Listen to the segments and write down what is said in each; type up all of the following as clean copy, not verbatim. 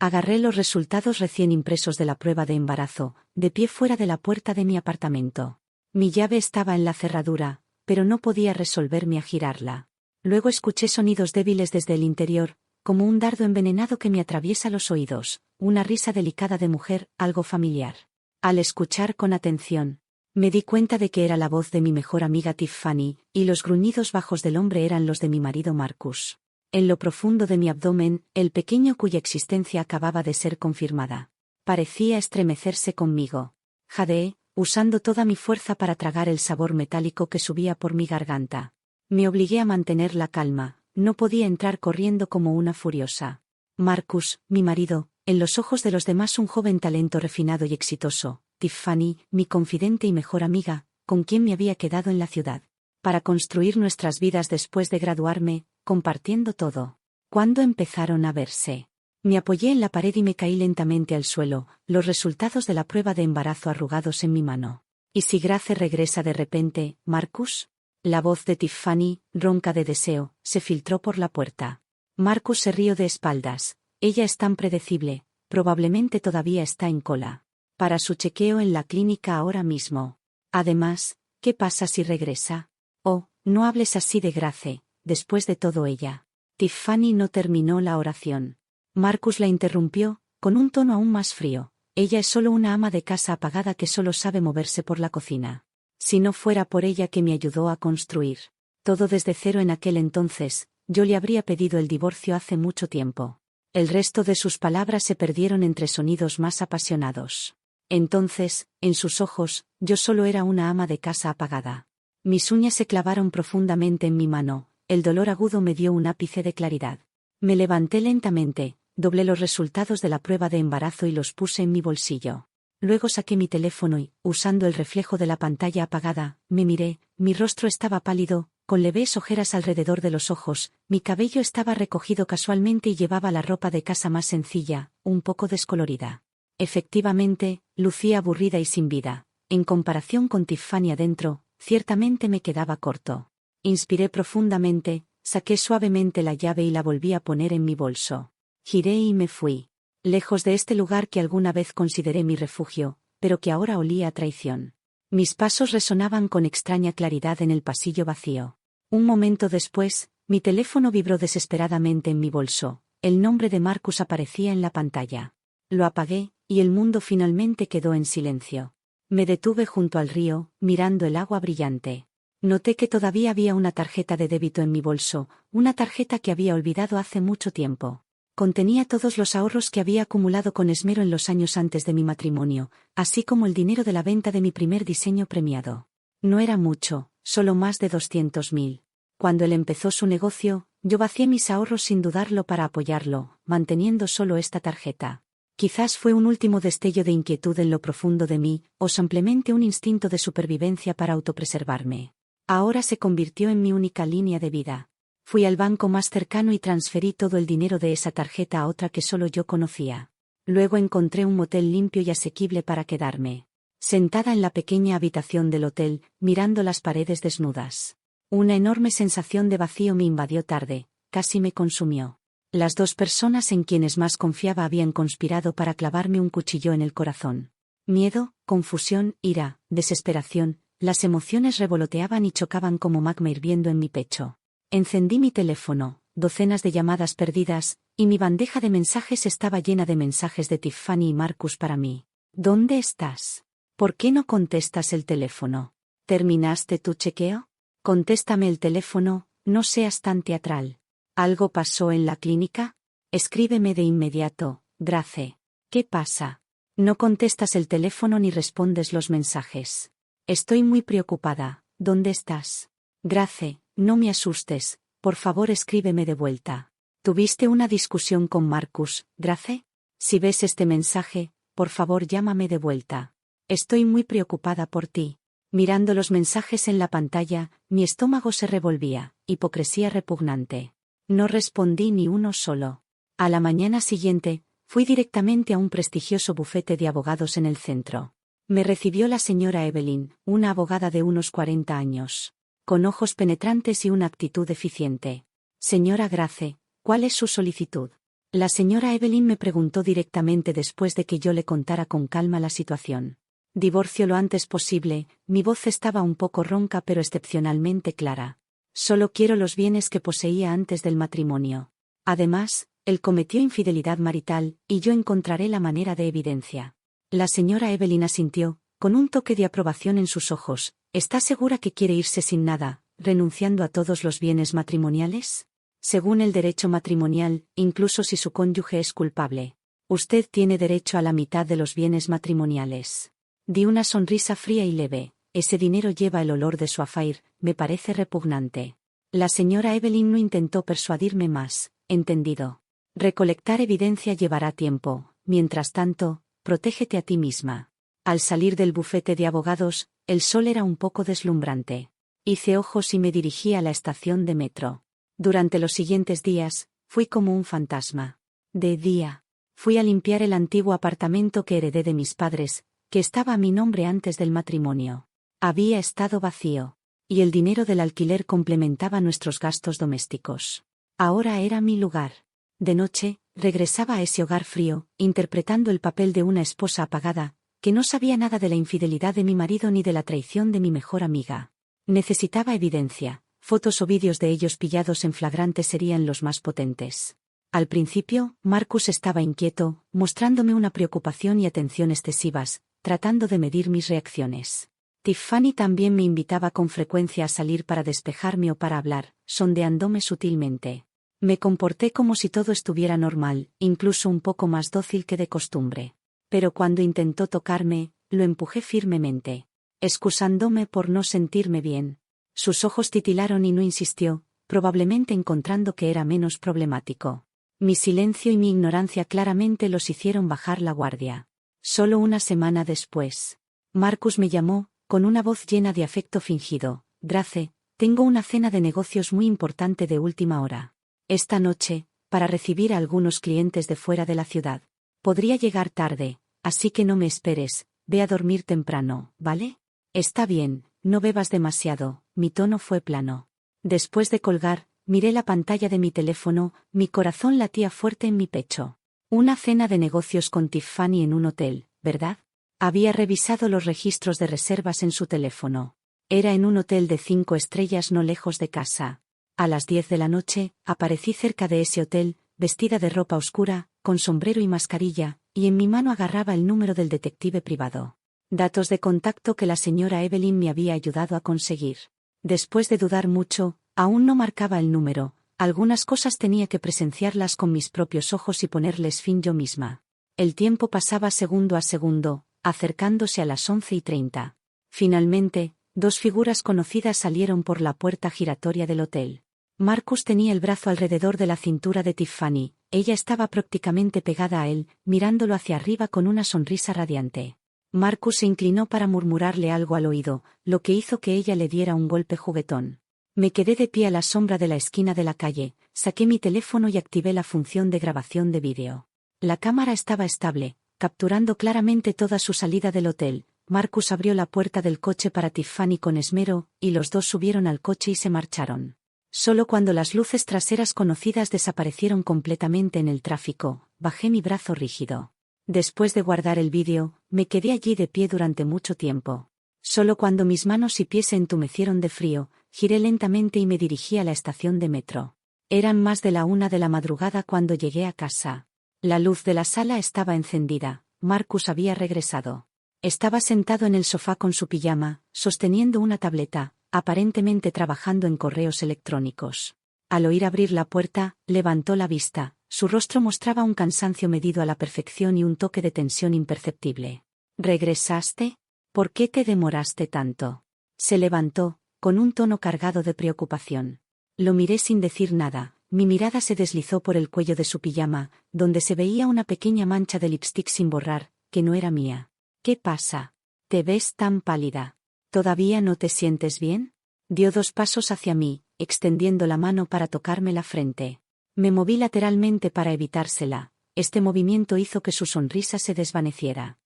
Agarré los resultados recién impresos de la prueba de embarazo, de pie fuera de la puerta de mi apartamento. Mi llave estaba en la cerradura, pero no podía resolverme a girarla. Luego escuché sonidos débiles desde el interior, como un dardo envenenado que me atraviesa los oídos, una risa delicada de mujer, algo familiar. Al escuchar con atención, me di cuenta de que era la voz de mi mejor amiga Tiffany, y los gruñidos bajos del hombre eran los de mi marido Marcus. En lo profundo de mi abdomen, el pequeño cuya existencia acababa de ser confirmada parecía estremecerse conmigo. Jadeé, usando toda mi fuerza para tragar el sabor metálico que subía por mi garganta. Me obligué a mantener la calma, no podía entrar corriendo como una furiosa. Marcus, mi marido, en los ojos de los demás un joven talento refinado y exitoso. Tiffany, mi confidente y mejor amiga, con quien me había quedado en la ciudad para construir nuestras vidas después de graduarme, compartiendo todo. ¿Cuándo empezaron a verse? Me apoyé en la pared y me caí lentamente al suelo, los resultados de la prueba de embarazo arrugados en mi mano. ¿Y si Grace regresa de repente, Marcus? La voz de Tiffany, ronca de deseo, se filtró por la puerta. Marcus se rió de espaldas. Ella es tan predecible, probablemente todavía está en cola para su chequeo en la clínica ahora mismo. Además, ¿qué pasa si regresa? Oh, no hables así de Grace, después de todo ella. Tiffany no terminó la oración. Marcus la interrumpió, con un tono aún más frío. Ella es solo una ama de casa apagada que solo sabe moverse por la cocina. Si no fuera por ella que me ayudó a construir todo desde cero en aquel entonces, yo le habría pedido el divorcio hace mucho tiempo. El resto de sus palabras se perdieron entre sonidos más apasionados. Entonces, en sus ojos, yo solo era una ama de casa apagada. Mis uñas se clavaron profundamente en mi mano, el dolor agudo me dio un ápice de claridad. Me levanté lentamente, doblé los resultados de la prueba de embarazo y los puse en mi bolsillo. Luego saqué mi teléfono y, usando el reflejo de la pantalla apagada, me miré, mi rostro estaba pálido, con leves ojeras alrededor de los ojos, mi cabello estaba recogido casualmente y llevaba la ropa de casa más sencilla, un poco descolorida. Efectivamente, lucía aburrida y sin vida. En comparación con Tiffany adentro, ciertamente me quedaba corto. Inspiré profundamente, saqué suavemente la llave y la volví a poner en mi bolso. Giré y me fui. Lejos de este lugar que alguna vez consideré mi refugio, pero que ahora olía a traición. Mis pasos resonaban con extraña claridad en el pasillo vacío. Un momento después, mi teléfono vibró desesperadamente en mi bolso. El nombre de Marcus aparecía en la pantalla. Lo apagué, y el mundo finalmente quedó en silencio. Me detuve junto al río, mirando el agua brillante. Noté que todavía había una tarjeta de débito en mi bolso, una tarjeta que había olvidado hace mucho tiempo. Contenía todos los ahorros que había acumulado con esmero en los años antes de mi matrimonio, así como el dinero de la venta de mi primer diseño premiado. No era mucho, solo más de 200.000. Cuando él empezó su negocio, yo vacié mis ahorros sin dudarlo para apoyarlo, manteniendo solo esta tarjeta. Quizás fue un último destello de inquietud en lo profundo de mí, o simplemente un instinto de supervivencia para autopreservarme. Ahora se convirtió en mi única línea de vida. Fui al banco más cercano y transferí todo el dinero de esa tarjeta a otra que solo yo conocía. Luego encontré un motel limpio y asequible para quedarme. Sentada en la pequeña habitación del hotel, mirando las paredes desnudas. Una enorme sensación de vacío me invadió tarde, casi me consumió. Las dos personas en quienes más confiaba habían conspirado para clavarme un cuchillo en el corazón. Miedo, confusión, ira, desesperación, las emociones revoloteaban y chocaban como magma hirviendo en mi pecho. Encendí mi teléfono, docenas de llamadas perdidas, y mi bandeja de mensajes estaba llena de mensajes de Tiffany y Marcus para mí. ¿Dónde estás? ¿Por qué no contestas el teléfono? ¿Terminaste tu chequeo? Contéstame el teléfono, no seas tan teatral. ¿Algo pasó en la clínica? Escríbeme de inmediato, Grace. ¿Qué pasa? No contestas el teléfono ni respondes los mensajes. Estoy muy preocupada. ¿Dónde estás? Grace, no me asustes, por favor escríbeme de vuelta. ¿Tuviste una discusión con Marcus, Grace? Si ves este mensaje, por favor llámame de vuelta. Estoy muy preocupada por ti. Mirando los mensajes en la pantalla, mi estómago se revolvía, hipocresía repugnante. No respondí ni uno solo. A la mañana siguiente, fui directamente a un prestigioso bufete de abogados en el centro. Me recibió la señora Evelyn, una abogada de unos 40 años. Con ojos penetrantes y una actitud eficiente. Señora Grace, ¿cuál es su solicitud? La señora Evelyn me preguntó directamente después de que yo le contara con calma la situación. Divorcio lo antes posible, mi voz estaba un poco ronca pero excepcionalmente clara. Solo quiero los bienes que poseía antes del matrimonio. Además, él cometió infidelidad marital, y yo encontraré la manera de evidencia. La señora Evelyn asintió, con un toque de aprobación en sus ojos. ¿Está segura que quiere irse sin nada, renunciando a todos los bienes matrimoniales? Según el derecho matrimonial, incluso si su cónyuge es culpable, usted tiene derecho a la mitad de los bienes matrimoniales. Di una sonrisa fría y leve. Ese dinero lleva el olor de su affair, me parece repugnante. La señora Evelyn no intentó persuadirme más. Entendido. Recolectar evidencia llevará tiempo. Mientras tanto, protégete a ti misma. Al salir del bufete de abogados, el sol era un poco deslumbrante. Hice ojos y me dirigí a la estación de metro. Durante los siguientes días, fui como un fantasma. De día, fui a limpiar el antiguo apartamento que heredé de mis padres, que estaba a mi nombre antes del matrimonio. Había estado vacío, y el dinero del alquiler complementaba nuestros gastos domésticos. Ahora era mi lugar. De noche, regresaba a ese hogar frío, interpretando el papel de una esposa apagada, que no sabía nada de la infidelidad de mi marido ni de la traición de mi mejor amiga. Necesitaba evidencia. Fotos o vídeos de ellos pillados en flagrante serían los más potentes. Al principio, Marcus estaba inquieto, mostrándome una preocupación y atención excesivas, tratando de medir mis reacciones. Tiffany también me invitaba con frecuencia a salir para despejarme o para hablar, sondeándome sutilmente. Me comporté como si todo estuviera normal, incluso un poco más dócil que de costumbre. Pero cuando intentó tocarme, lo empujé firmemente, excusándome por no sentirme bien. Sus ojos titilaron y no insistió, probablemente encontrando que era menos problemático. Mi silencio y mi ignorancia claramente los hicieron bajar la guardia. Solo una semana después, Marcus me llamó, con una voz llena de afecto fingido. Grace, tengo una cena de negocios muy importante de última hora. Esta noche, para recibir a algunos clientes de fuera de la ciudad. Podría llegar tarde, así que no me esperes, ve a dormir temprano, ¿vale? Está bien, no bebas demasiado. Mi tono fue plano. Después de colgar, miré la pantalla de mi teléfono, mi corazón latía fuerte en mi pecho. Una cena de negocios con Tiffany en un hotel, ¿verdad? Había revisado los registros de reservas en su teléfono. Era en un hotel de 5 estrellas no lejos de casa. A las 10 de la noche, aparecí cerca de ese hotel, vestida de ropa oscura, con sombrero y mascarilla, y en mi mano agarraba el número del detective privado. Datos de contacto que la señora Evelyn me había ayudado a conseguir. Después de dudar mucho, aún no marcaba el número. Algunas cosas tenía que presenciarlas con mis propios ojos y ponerles fin yo misma. El tiempo pasaba segundo a segundo, acercándose a las 11:30. Finalmente, 2 figuras conocidas salieron por la puerta giratoria del hotel. Marcus tenía el brazo alrededor de la cintura de Tiffany. Ella estaba prácticamente pegada a él, mirándolo hacia arriba con una sonrisa radiante. Marcus se inclinó para murmurarle algo al oído, lo que hizo que ella le diera un golpe juguetón. Me quedé de pie a la sombra de la esquina de la calle, saqué mi teléfono y activé la función de grabación de vídeo. La cámara estaba estable, capturando claramente toda su salida del hotel. Marcus abrió la puerta del coche para Tiffany con esmero, y los dos subieron al coche y se marcharon. Solo cuando las luces traseras conocidas desaparecieron completamente en el tráfico, bajé mi brazo rígido. Después de guardar el vídeo, me quedé allí de pie durante mucho tiempo. Solo cuando mis manos y pies se entumecieron de frío, giré lentamente y me dirigí a la estación de metro. Eran más de la 1 de la madrugada cuando llegué a casa. La luz de la sala estaba encendida. Marcus había regresado. Estaba sentado en el sofá con su pijama, sosteniendo una tableta, aparentemente trabajando en correos electrónicos. Al oír abrir la puerta, levantó la vista. Su rostro mostraba un cansancio medido a la perfección y un toque de tensión imperceptible. ¿Regresaste? ¿Por qué te demoraste tanto? Se levantó, con un tono cargado de preocupación. Lo miré sin decir nada. Mi mirada se deslizó por el cuello de su pijama, donde se veía una pequeña mancha de lipstick sin borrar, que no era mía. ¿Qué pasa? ¿Te ves tan pálida? ¿Todavía no te sientes bien? Dio 2 pasos hacia mí, extendiendo la mano para tocarme la frente. Me moví lateralmente para evitársela. Este movimiento hizo que su sonrisa se desvaneciera.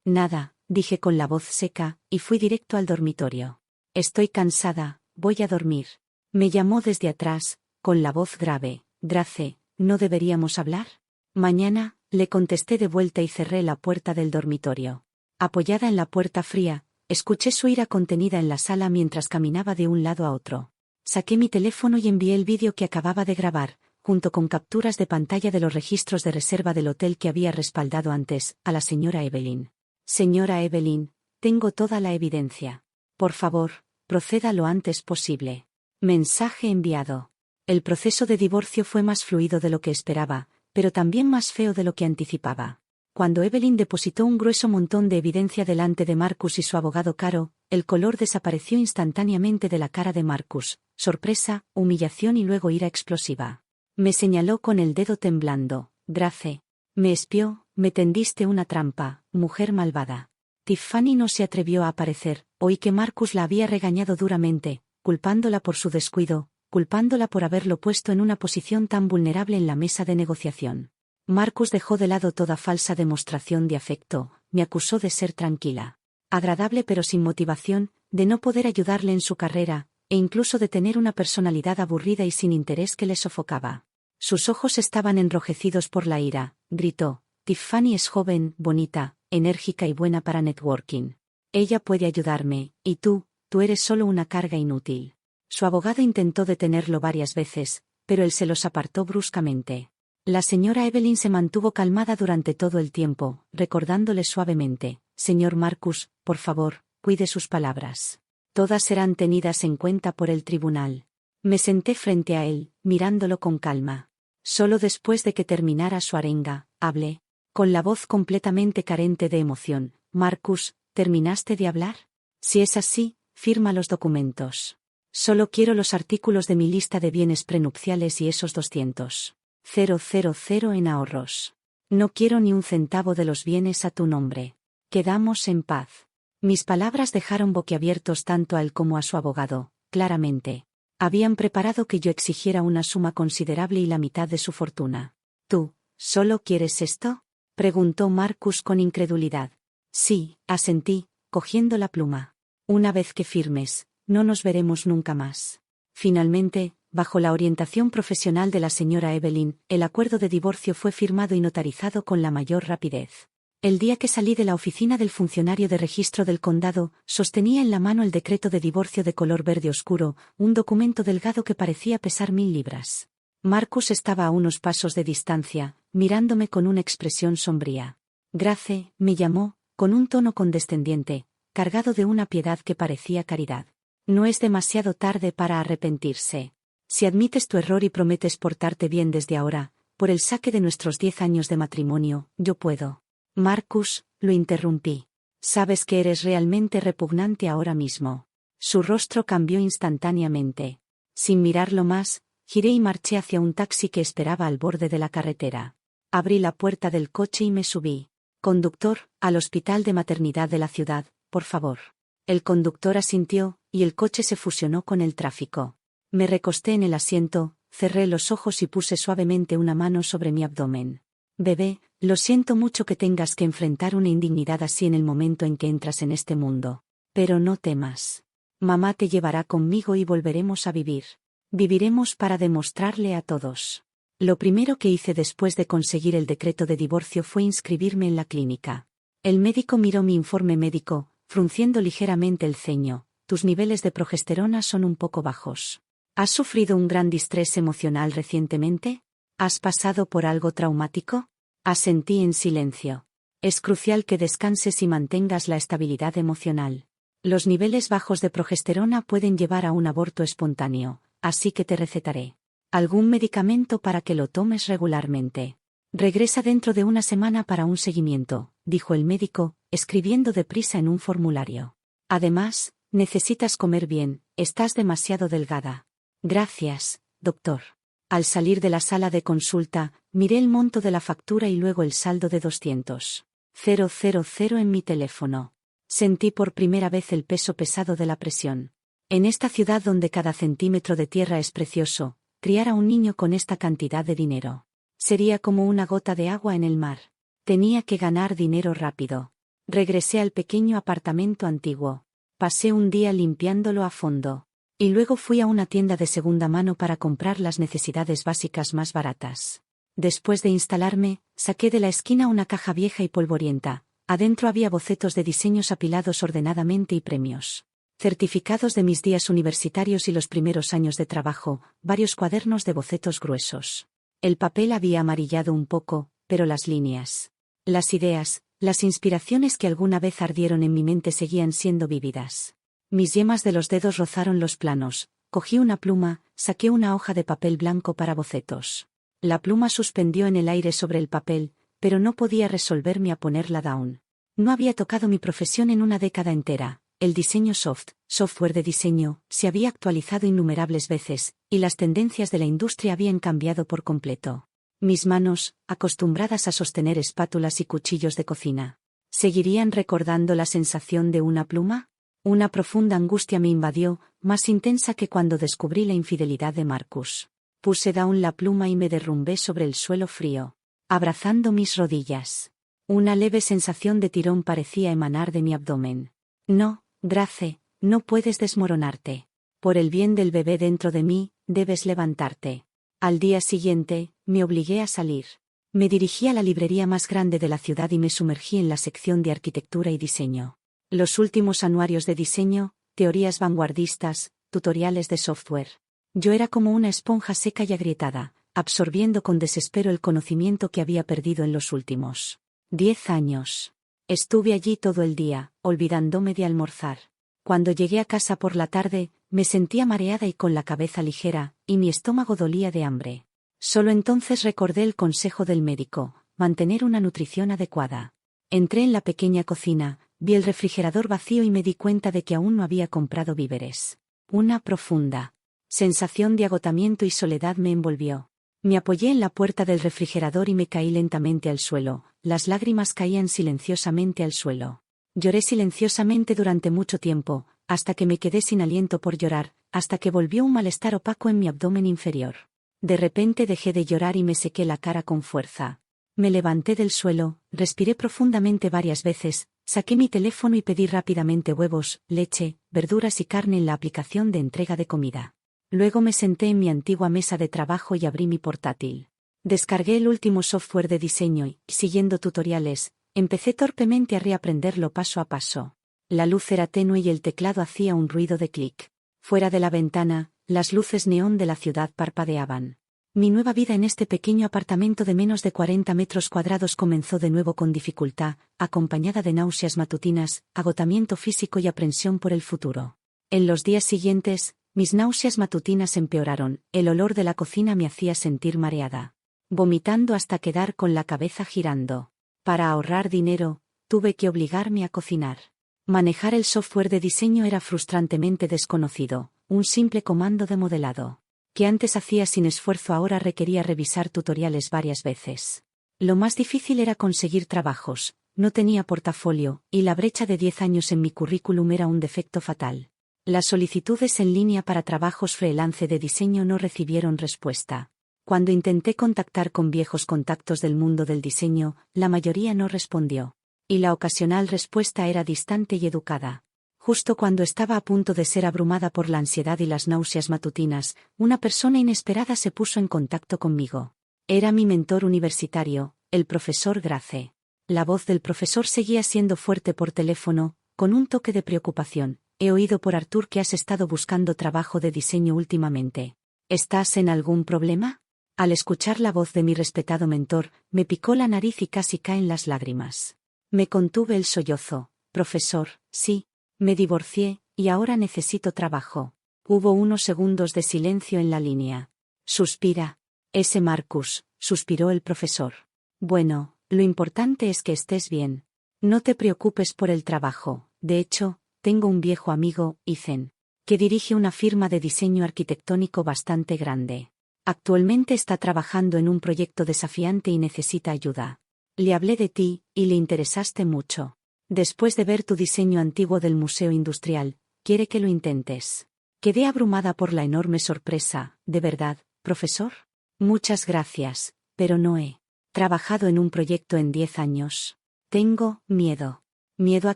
Nada, dije con la voz seca, y fui directo al dormitorio. Estoy cansada, voy a dormir. Me llamó desde atrás, con la voz grave. Grace, ¿no deberíamos hablar? Mañana, le contesté de vuelta y cerré la puerta del dormitorio. Apoyada en la puerta fría, escuché su ira contenida en la sala mientras caminaba de un lado a otro. Saqué mi teléfono y envié el vídeo que acababa de grabar, junto con capturas de pantalla de los registros de reserva del hotel que había respaldado antes, a la señora Evelyn. Señora Evelyn, tengo toda la evidencia. Por favor, proceda lo antes posible. Mensaje enviado. El proceso de divorcio fue más fluido de lo que esperaba, pero también más feo de lo que anticipaba. Cuando Evelyn depositó un grueso montón de evidencia delante de Marcus y su abogado Caro, el color desapareció instantáneamente de la cara de Marcus, sorpresa, humillación y luego ira explosiva. Me señaló con el dedo temblando. Grace. Me espió, me tendiste una trampa, mujer malvada. Tiffany no se atrevió a aparecer, oí que Marcus la había regañado duramente, culpándola por su descuido, culpándola por haberlo puesto en una posición tan vulnerable en la mesa de negociación. Marcus dejó de lado toda falsa demostración de afecto, me acusó de ser tranquila, agradable pero sin motivación, de no poder ayudarle en su carrera, e incluso de tener una personalidad aburrida y sin interés que le sofocaba. Sus ojos estaban enrojecidos por la ira, gritó, Tiffany es joven, bonita, enérgica y buena para networking. Ella puede ayudarme, y tú eres solo una carga inútil. Su abogado intentó detenerlo varias veces, pero él se los apartó bruscamente. La señora Evelyn se mantuvo calmada durante todo el tiempo, recordándole suavemente, señor Marcus, por favor, cuide sus palabras. Todas serán tenidas en cuenta por el tribunal. Me senté frente a él, mirándolo con calma. Solo después de que terminara su arenga, hablé, con la voz completamente carente de emoción. Marcus, ¿terminaste de hablar? Si es así, firma los documentos. Solo quiero los artículos de mi lista de bienes prenupciales y esos 200.000 en ahorros. No quiero ni un centavo de los bienes a tu nombre. Quedamos en paz. Mis palabras dejaron boquiabiertos tanto a él como a su abogado, claramente. Habían preparado que yo exigiera una suma considerable y la mitad de su fortuna. ¿Tú, solo quieres esto? Preguntó Marcus con incredulidad. Sí, asentí, cogiendo la pluma. Una vez que firmes, no nos veremos nunca más. Finalmente, bajo la orientación profesional de la señora Evelyn, el acuerdo de divorcio fue firmado y notarizado con la mayor rapidez. El día que salí de la oficina del funcionario de registro del condado, sostenía en la mano el decreto de divorcio de color verde oscuro, un documento delgado que parecía pesar 1000 libras. Marcus estaba a unos pasos de distancia, mirándome con una expresión sombría. Grace, me llamó, con un tono condescendiente, cargado de una piedad que parecía caridad. No es demasiado tarde para arrepentirse. Si admites tu error y prometes portarte bien desde ahora, por el saque de nuestros 10 años de matrimonio, yo puedo. Marcus, lo interrumpí. Sabes que eres realmente repugnante ahora mismo. Su rostro cambió instantáneamente. Sin mirarlo más, giré y marché hacia un taxi que esperaba al borde de la carretera. Abrí la puerta del coche y me subí. Conductor, al hospital de maternidad de la ciudad, por favor. El conductor asintió, y el coche se fusionó con el tráfico. Me recosté en el asiento, cerré los ojos y puse suavemente una mano sobre mi abdomen. Bebé, lo siento mucho que tengas que enfrentar una indignidad así en el momento en que entras en este mundo. Pero no temas. Mamá te llevará conmigo y volveremos a vivir. Viviremos para demostrarle a todos. Lo primero que hice después de conseguir el decreto de divorcio fue inscribirme en la clínica. El médico miró mi informe médico, frunciendo ligeramente el ceño. Tus niveles de progesterona son un poco bajos. ¿Has sufrido un gran distrés emocional recientemente? ¿Has pasado por algo traumático? Asentí en silencio. Es crucial que descanses y mantengas la estabilidad emocional. Los niveles bajos de progesterona pueden llevar a un aborto espontáneo, así que te recetaré algún medicamento para que lo tomes regularmente. Regresa dentro de una semana para un seguimiento, dijo el médico, escribiendo deprisa en un formulario. Además, necesitas comer bien, estás demasiado delgada. Gracias, doctor. Al salir de la sala de consulta, miré el monto de la factura y luego el saldo de 200.000 en mi teléfono. Sentí por primera vez el peso pesado de la presión. En esta ciudad donde cada centímetro de tierra es precioso, criar a un niño con esta cantidad de dinero sería como una gota de agua en el mar. Tenía que ganar dinero rápido. Regresé al pequeño apartamento antiguo. Pasé un día limpiándolo a fondo. Y luego fui a una tienda de segunda mano para comprar las necesidades básicas más baratas. Después de instalarme, saqué de la esquina una caja vieja y polvorienta. Adentro había bocetos de diseños apilados ordenadamente y premios. Certificados de mis días universitarios y los primeros años de trabajo, varios cuadernos de bocetos gruesos. El papel había amarillado un poco, pero las líneas, las ideas, las inspiraciones que alguna vez ardieron en mi mente seguían siendo vívidas. Mis yemas de los dedos rozaron los planos, cogí una pluma, saqué una hoja de papel blanco para bocetos. La pluma suspendió en el aire sobre el papel, pero no podía resolverme a ponerla down. No había tocado mi profesión en una década entera. El diseño software de diseño, se había actualizado innumerables veces, y las tendencias de la industria habían cambiado por completo. Mis manos, acostumbradas a sostener espátulas y cuchillos de cocina, ¿seguirían recordando la sensación de una pluma? Una profunda angustia me invadió, más intensa que cuando descubrí la infidelidad de Marcus. Puse down la pluma y me derrumbé sobre el suelo frío, abrazando mis rodillas. Una leve sensación de tirón parecía emanar de mi abdomen. No, Grace, no puedes desmoronarte. Por el bien del bebé dentro de mí, debes levantarte. Al día siguiente, me obligué a salir. Me dirigí a la librería más grande de la ciudad y me sumergí en la sección de arquitectura y diseño. Los últimos anuarios de diseño, teorías vanguardistas, tutoriales de software. Yo era como una esponja seca y agrietada, absorbiendo con desespero el conocimiento que había perdido en los últimos 10 años. Estuve allí todo el día, olvidándome de almorzar. Cuando llegué a casa por la tarde, me sentía mareada y con la cabeza ligera, y mi estómago dolía de hambre. Solo entonces recordé el consejo del médico, mantener una nutrición adecuada. Entré en la pequeña cocina, vi el refrigerador vacío y me di cuenta de que aún no había comprado víveres. Una profunda sensación de agotamiento y soledad me envolvió. Me apoyé en la puerta del refrigerador y me caí lentamente al suelo. Las lágrimas caían silenciosamente al suelo. Lloré silenciosamente durante mucho tiempo, hasta que me quedé sin aliento por llorar, hasta que volvió un malestar opaco en mi abdomen inferior. De repente dejé de llorar y me sequé la cara con fuerza. Me levanté del suelo, respiré profundamente varias veces, saqué mi teléfono y pedí rápidamente huevos, leche, verduras y carne en la aplicación de entrega de comida. Luego me senté en mi antigua mesa de trabajo y abrí mi portátil. Descargué el último software de diseño y, siguiendo tutoriales, empecé torpemente a reaprenderlo paso a paso. La luz era tenue y el teclado hacía un ruido de clic. Fuera de la ventana, las luces neón de la ciudad parpadeaban. Mi nueva vida en este pequeño apartamento de menos de 40 metros cuadrados comenzó de nuevo con dificultad, acompañada de náuseas matutinas, agotamiento físico y aprensión por el futuro. En los días siguientes, mis náuseas matutinas empeoraron, el olor de la cocina me hacía sentir mareada. Vomitando hasta quedar con la cabeza girando. Para ahorrar dinero, tuve que obligarme a cocinar. Manejar el software de diseño era frustrantemente desconocido, un simple comando de modelado. Que antes hacía sin esfuerzo ahora requería revisar tutoriales varias veces. Lo más difícil era conseguir trabajos, no tenía portafolio, y la brecha de 10 años en mi currículum era un defecto fatal. Las solicitudes en línea para trabajos freelance de diseño no recibieron respuesta. Cuando intenté contactar con viejos contactos del mundo del diseño, la mayoría no respondió. Y la ocasional respuesta era distante y educada. Justo cuando estaba a punto de ser abrumada por la ansiedad y las náuseas matutinas, una persona inesperada se puso en contacto conmigo. Era mi mentor universitario, el profesor Grace. La voz del profesor seguía siendo fuerte por teléfono, con un toque de preocupación. He oído por Arthur que has estado buscando trabajo de diseño últimamente. ¿Estás en algún problema? Al escuchar la voz de mi respetado mentor, me picó la nariz y casi caen las lágrimas. Me contuve el sollozo. Profesor, sí. Me divorcié, y ahora necesito trabajo. Hubo unos segundos de silencio en la línea. Suspira. Ese Marcus, suspiró el profesor. Bueno, lo importante es que estés bien. No te preocupes por el trabajo. De hecho, tengo un viejo amigo, Ethan, que dirige una firma de diseño arquitectónico bastante grande. Actualmente está trabajando en un proyecto desafiante y necesita ayuda. Le hablé de ti, y le interesaste mucho. Después de ver tu diseño antiguo del Museo Industrial, quiere que lo intentes. Quedé abrumada por la enorme sorpresa. ¿De verdad, profesor? Muchas gracias, pero no he trabajado en un proyecto en 10 años. Tengo miedo. ¿Miedo a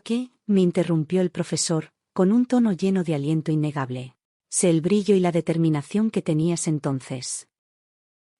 qué?, me interrumpió el profesor, con un tono lleno de aliento innegable. Sé el brillo y la determinación que tenías entonces.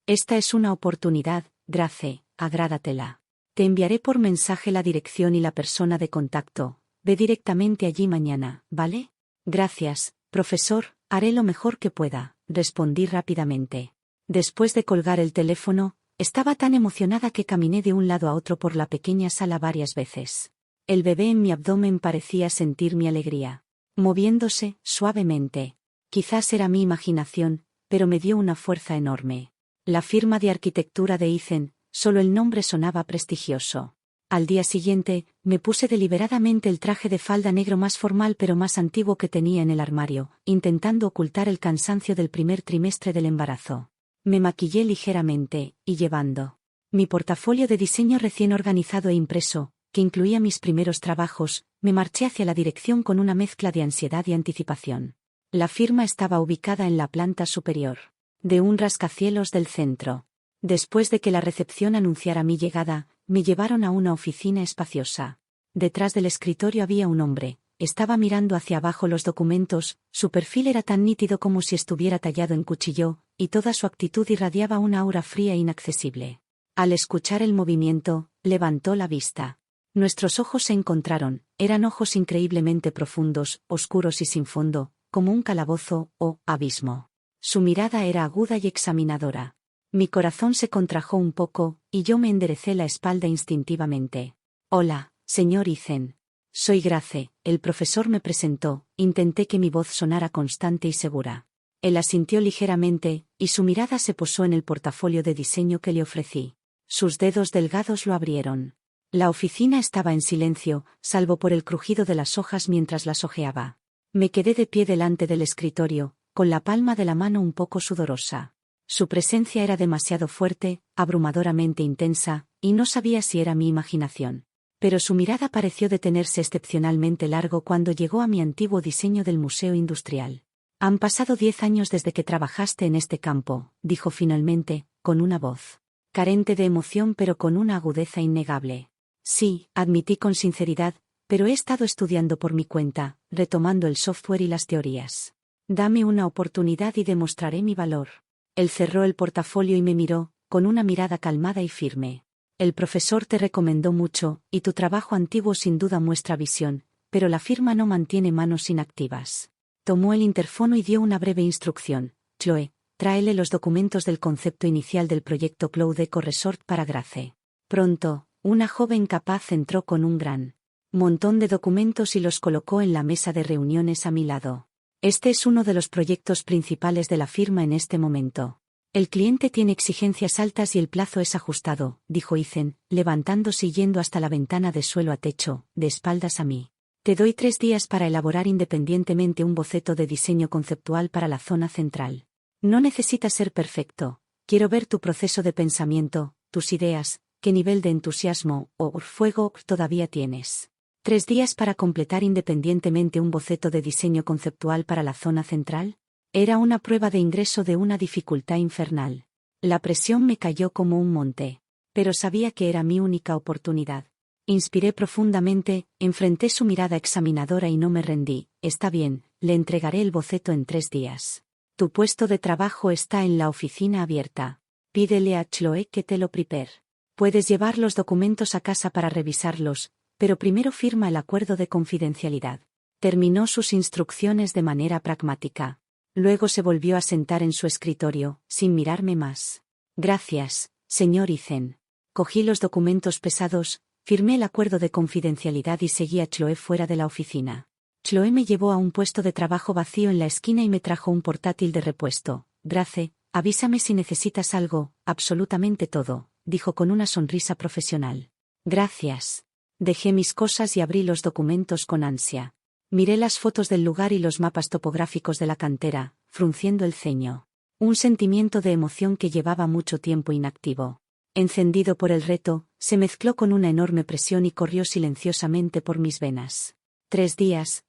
Esta es una oportunidad, Grace, agrádatela. Te enviaré por mensaje la dirección y la persona de contacto. Ve directamente allí mañana, ¿vale? Gracias, profesor, haré lo mejor que pueda, respondí rápidamente. Después de colgar el teléfono, estaba tan emocionada que caminé de un lado a otro por la pequeña sala varias veces. El bebé en mi abdomen parecía sentir mi alegría, moviéndose suavemente. Quizás era mi imaginación, pero me dio una fuerza enorme. La firma de arquitectura de Ethan, solo el nombre sonaba prestigioso. Al día siguiente, me puse deliberadamente el traje de falda negro más formal pero más antiguo que tenía en el armario, intentando ocultar el cansancio del primer trimestre del embarazo. Me maquillé ligeramente, y llevando mi portafolio de diseño recién organizado e impreso, que incluía mis primeros trabajos, me marché hacia la dirección con una mezcla de ansiedad y anticipación. La firma estaba ubicada en la planta superior de un rascacielos del centro. Después de que la recepción anunciara mi llegada, me llevaron a una oficina espaciosa. Detrás del escritorio había un hombre. Estaba mirando hacia abajo los documentos, su perfil era tan nítido como si estuviera tallado en cuchillo, y toda su actitud irradiaba una aura fría e inaccesible. Al escuchar el movimiento, levantó la vista. Nuestros ojos se encontraron, eran ojos increíblemente profundos, oscuros y sin fondo, como un calabozo o abismo. Su mirada era aguda y examinadora. Mi corazón se contrajo un poco, y yo me enderecé la espalda instintivamente. Hola, señor Ethan. Soy Grace, el profesor me presentó, intenté que mi voz sonara constante y segura. Él asintió ligeramente, y su mirada se posó en el portafolio de diseño que le ofrecí. Sus dedos delgados lo abrieron. La oficina estaba en silencio, salvo por el crujido de las hojas mientras las hojeaba. Me quedé de pie delante del escritorio, con la palma de la mano un poco sudorosa. Su presencia era demasiado fuerte, abrumadoramente intensa, y no sabía si era mi imaginación. Pero su mirada pareció detenerse excepcionalmente largo cuando llegó a mi antiguo diseño del Museo Industrial. Han pasado 10 años desde que trabajaste en este campo, dijo finalmente, con una voz carente de emoción pero con una agudeza innegable. Sí, admití con sinceridad, pero he estado estudiando por mi cuenta, retomando el software y las teorías. Dame una oportunidad y demostraré mi valor. Él cerró el portafolio y me miró, con una mirada calmada y firme. El profesor te recomendó mucho, y tu trabajo antiguo sin duda muestra visión, pero la firma no mantiene manos inactivas. Tomó el interfono y dio una breve instrucción. Chloe, tráele los documentos del concepto inicial del proyecto Cloud Eco Resort para Grace. Pronto, una joven capaz entró con un gran montón de documentos y los colocó en la mesa de reuniones a mi lado. Este es uno de los proyectos principales de la firma en este momento. El cliente tiene exigencias altas y el plazo es ajustado, dijo Ethan, levantándose y yendo hasta la ventana de suelo a techo, de espaldas a mí. Te doy 3 días para elaborar independientemente un boceto de diseño conceptual para la zona central. No necesitas ser perfecto. Quiero ver tu proceso de pensamiento, tus ideas, qué nivel de entusiasmo o fuego todavía tienes. 3 días para completar independientemente un boceto de diseño conceptual para la zona central. Era una prueba de ingreso de una dificultad infernal. La presión me cayó como un monte. Pero sabía que era mi única oportunidad. Inspiré profundamente, enfrenté su mirada examinadora y no me rendí. Está bien, le entregaré el boceto en 3 días. Tu puesto de trabajo está en la oficina abierta. Pídele a Chloe que te lo prepare. Puedes llevar los documentos a casa para revisarlos, pero primero firma el acuerdo de confidencialidad. Terminó sus instrucciones de manera pragmática. Luego se volvió a sentar en su escritorio, sin mirarme más. Gracias, señor Ethan. Cogí los documentos pesados, firmé el acuerdo de confidencialidad y seguí a Chloe fuera de la oficina. Chloe me llevó a un puesto de trabajo vacío en la esquina y me trajo un portátil de repuesto. Grace, avísame si necesitas algo, absolutamente todo, dijo con una sonrisa profesional. Gracias. Dejé mis cosas y abrí los documentos con ansia. Miré las fotos del lugar y los mapas topográficos de la cantera, frunciendo el ceño. Un sentimiento de emoción que llevaba mucho tiempo inactivo. Encendido por el reto, se mezcló con una enorme presión y corrió silenciosamente por mis venas. 3 días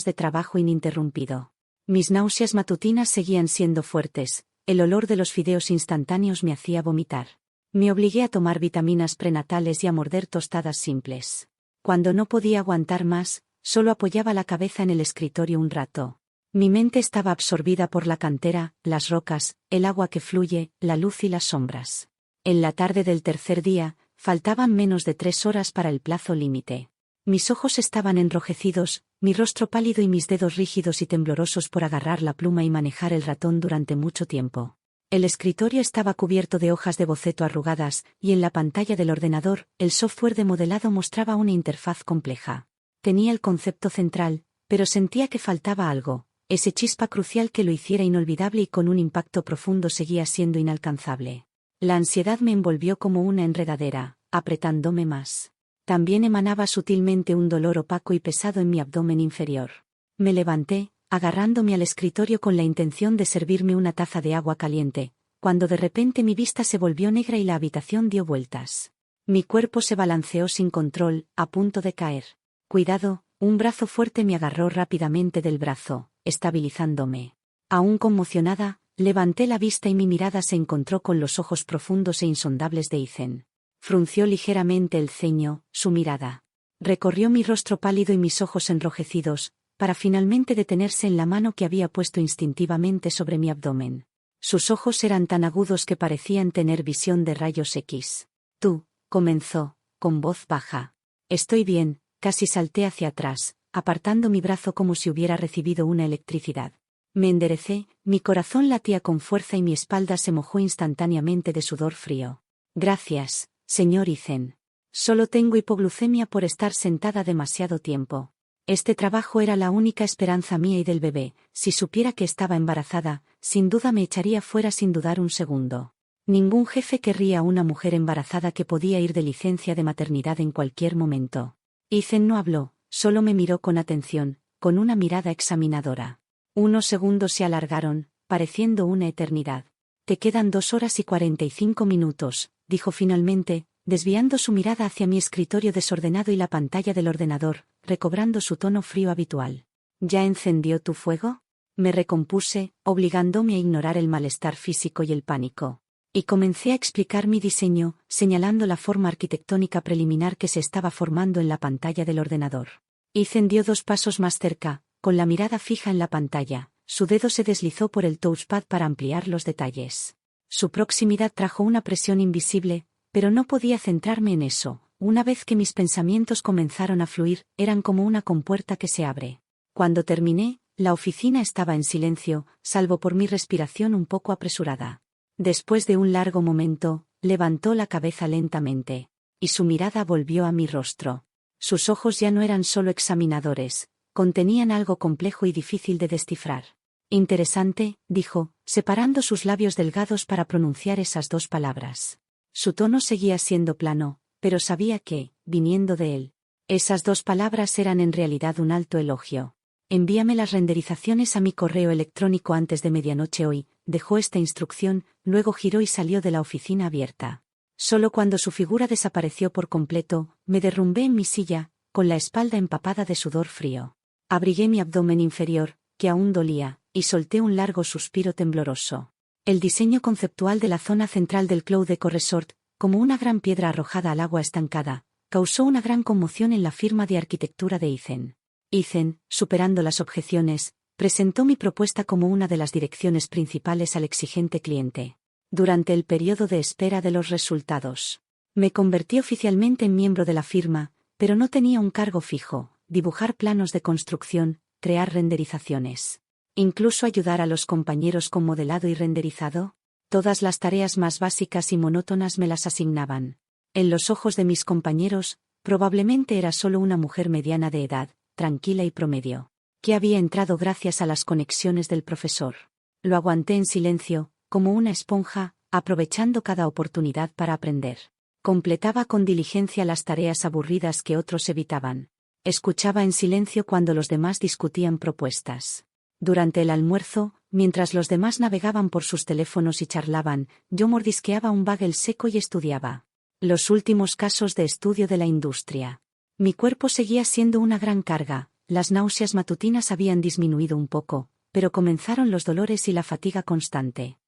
de trabajo ininterrumpido. Mis náuseas matutinas seguían siendo fuertes, el olor de los fideos instantáneos me hacía vomitar. Me obligué a tomar vitaminas prenatales y a morder tostadas simples. Cuando no podía aguantar más, solo apoyaba la cabeza en el escritorio un rato. Mi mente estaba absorbida por la cantera, las rocas, el agua que fluye, la luz y las sombras. En la tarde del tercer día, faltaban menos de 3 horas para el plazo límite. Mis ojos estaban enrojecidos, mi rostro pálido y mis dedos rígidos y temblorosos por agarrar la pluma y manejar el ratón durante mucho tiempo. El escritorio estaba cubierto de hojas de boceto arrugadas, y en la pantalla del ordenador, el software de modelado mostraba una interfaz compleja. Tenía el concepto central, pero sentía que faltaba algo, ese chispa crucial que lo hiciera inolvidable y con un impacto profundo seguía siendo inalcanzable. La ansiedad me envolvió como una enredadera, apretándome más. También emanaba sutilmente un dolor opaco y pesado en mi abdomen inferior. Me levanté, agarrándome al escritorio con la intención de servirme una taza de agua caliente, cuando de repente mi vista se volvió negra y la habitación dio vueltas. Mi cuerpo se balanceó sin control, a punto de caer. Cuidado, un brazo fuerte me agarró rápidamente del brazo, estabilizándome. Aún conmocionada, levanté la vista y mi mirada se encontró con los ojos profundos e insondables de Ethan. Frunció ligeramente el ceño, su mirada. Recorrió mi rostro pálido y mis ojos enrojecidos, para finalmente detenerse en la mano que había puesto instintivamente sobre mi abdomen. Sus ojos eran tan agudos que parecían tener visión de rayos X. Tú, comenzó, con voz baja. Estoy bien, casi salté hacia atrás, apartando mi brazo como si hubiera recibido una electricidad. Me enderecé, mi corazón latía con fuerza y mi espalda se mojó instantáneamente de sudor frío. Gracias, señor Ethan. Solo tengo hipoglucemia por estar sentada demasiado tiempo. Este trabajo era la única esperanza mía y del bebé. Si supiera que estaba embarazada, sin duda me echaría fuera sin dudar un segundo. Ningún jefe querría a una mujer embarazada que podía ir de licencia de maternidad en cualquier momento. Ethan no habló, solo me miró con atención, con una mirada examinadora. Unos segundos se alargaron, pareciendo una eternidad. Te quedan 2 horas y 45 minutos, dijo finalmente, desviando su mirada hacia mi escritorio desordenado y la pantalla del ordenador, recobrando su tono frío habitual. ¿Ya encendió tu fuego? Me recompuse, obligándome a ignorar el malestar físico y el pánico. Y comencé a explicar mi diseño, señalando la forma arquitectónica preliminar que se estaba formando en la pantalla del ordenador. Ethan dio 2 pasos más cerca, con la mirada fija en la pantalla, su dedo se deslizó por el touchpad para ampliar los detalles. Su proximidad trajo una presión invisible, pero no podía centrarme en eso. Una vez que mis pensamientos comenzaron a fluir, eran como una compuerta que se abre. Cuando terminé, la oficina estaba en silencio, salvo por mi respiración un poco apresurada. Después de un largo momento, levantó la cabeza lentamente, y su mirada volvió a mi rostro. Sus ojos ya no eran solo examinadores, contenían algo complejo y difícil de descifrar. Interesante, dijo, separando sus labios delgados para pronunciar esas 2 palabras. Su tono seguía siendo plano, pero sabía que, viniendo de él, esas 2 palabras eran en realidad un alto elogio. Envíame las renderizaciones a mi correo electrónico antes de medianoche hoy, dejó esta instrucción, luego giró y salió de la oficina abierta. Solo cuando su figura desapareció por completo, me derrumbé en mi silla, con la espalda empapada de sudor frío. Abrigué mi abdomen inferior, que aún dolía, y solté un largo suspiro tembloroso. El diseño conceptual de la zona central del Cloud Eco Resort, como una gran piedra arrojada al agua estancada, causó una gran conmoción en la firma de arquitectura de Ethan. Ethan, superando las objeciones, presentó mi propuesta como una de las direcciones principales al exigente cliente. Durante el periodo de espera de los resultados, me convertí oficialmente en miembro de la firma, pero no tenía un cargo fijo: dibujar planos de construcción, crear renderizaciones. Incluso ayudar a los compañeros con modelado y renderizado. Todas las tareas más básicas y monótonas me las asignaban. En los ojos de mis compañeros, probablemente era solo una mujer mediana de edad, tranquila y promedio, que había entrado gracias a las conexiones del profesor. Lo aguanté en silencio, como una esponja, aprovechando cada oportunidad para aprender. Completaba con diligencia las tareas aburridas que otros evitaban. Escuchaba en silencio cuando los demás discutían propuestas. Durante el almuerzo, mientras los demás navegaban por sus teléfonos y charlaban, yo mordisqueaba un bagel seco y estudiaba los últimos casos de estudio de la industria. Mi cuerpo seguía siendo una gran carga, las náuseas matutinas habían disminuido un poco, pero comenzaron los dolores y la fatiga constante.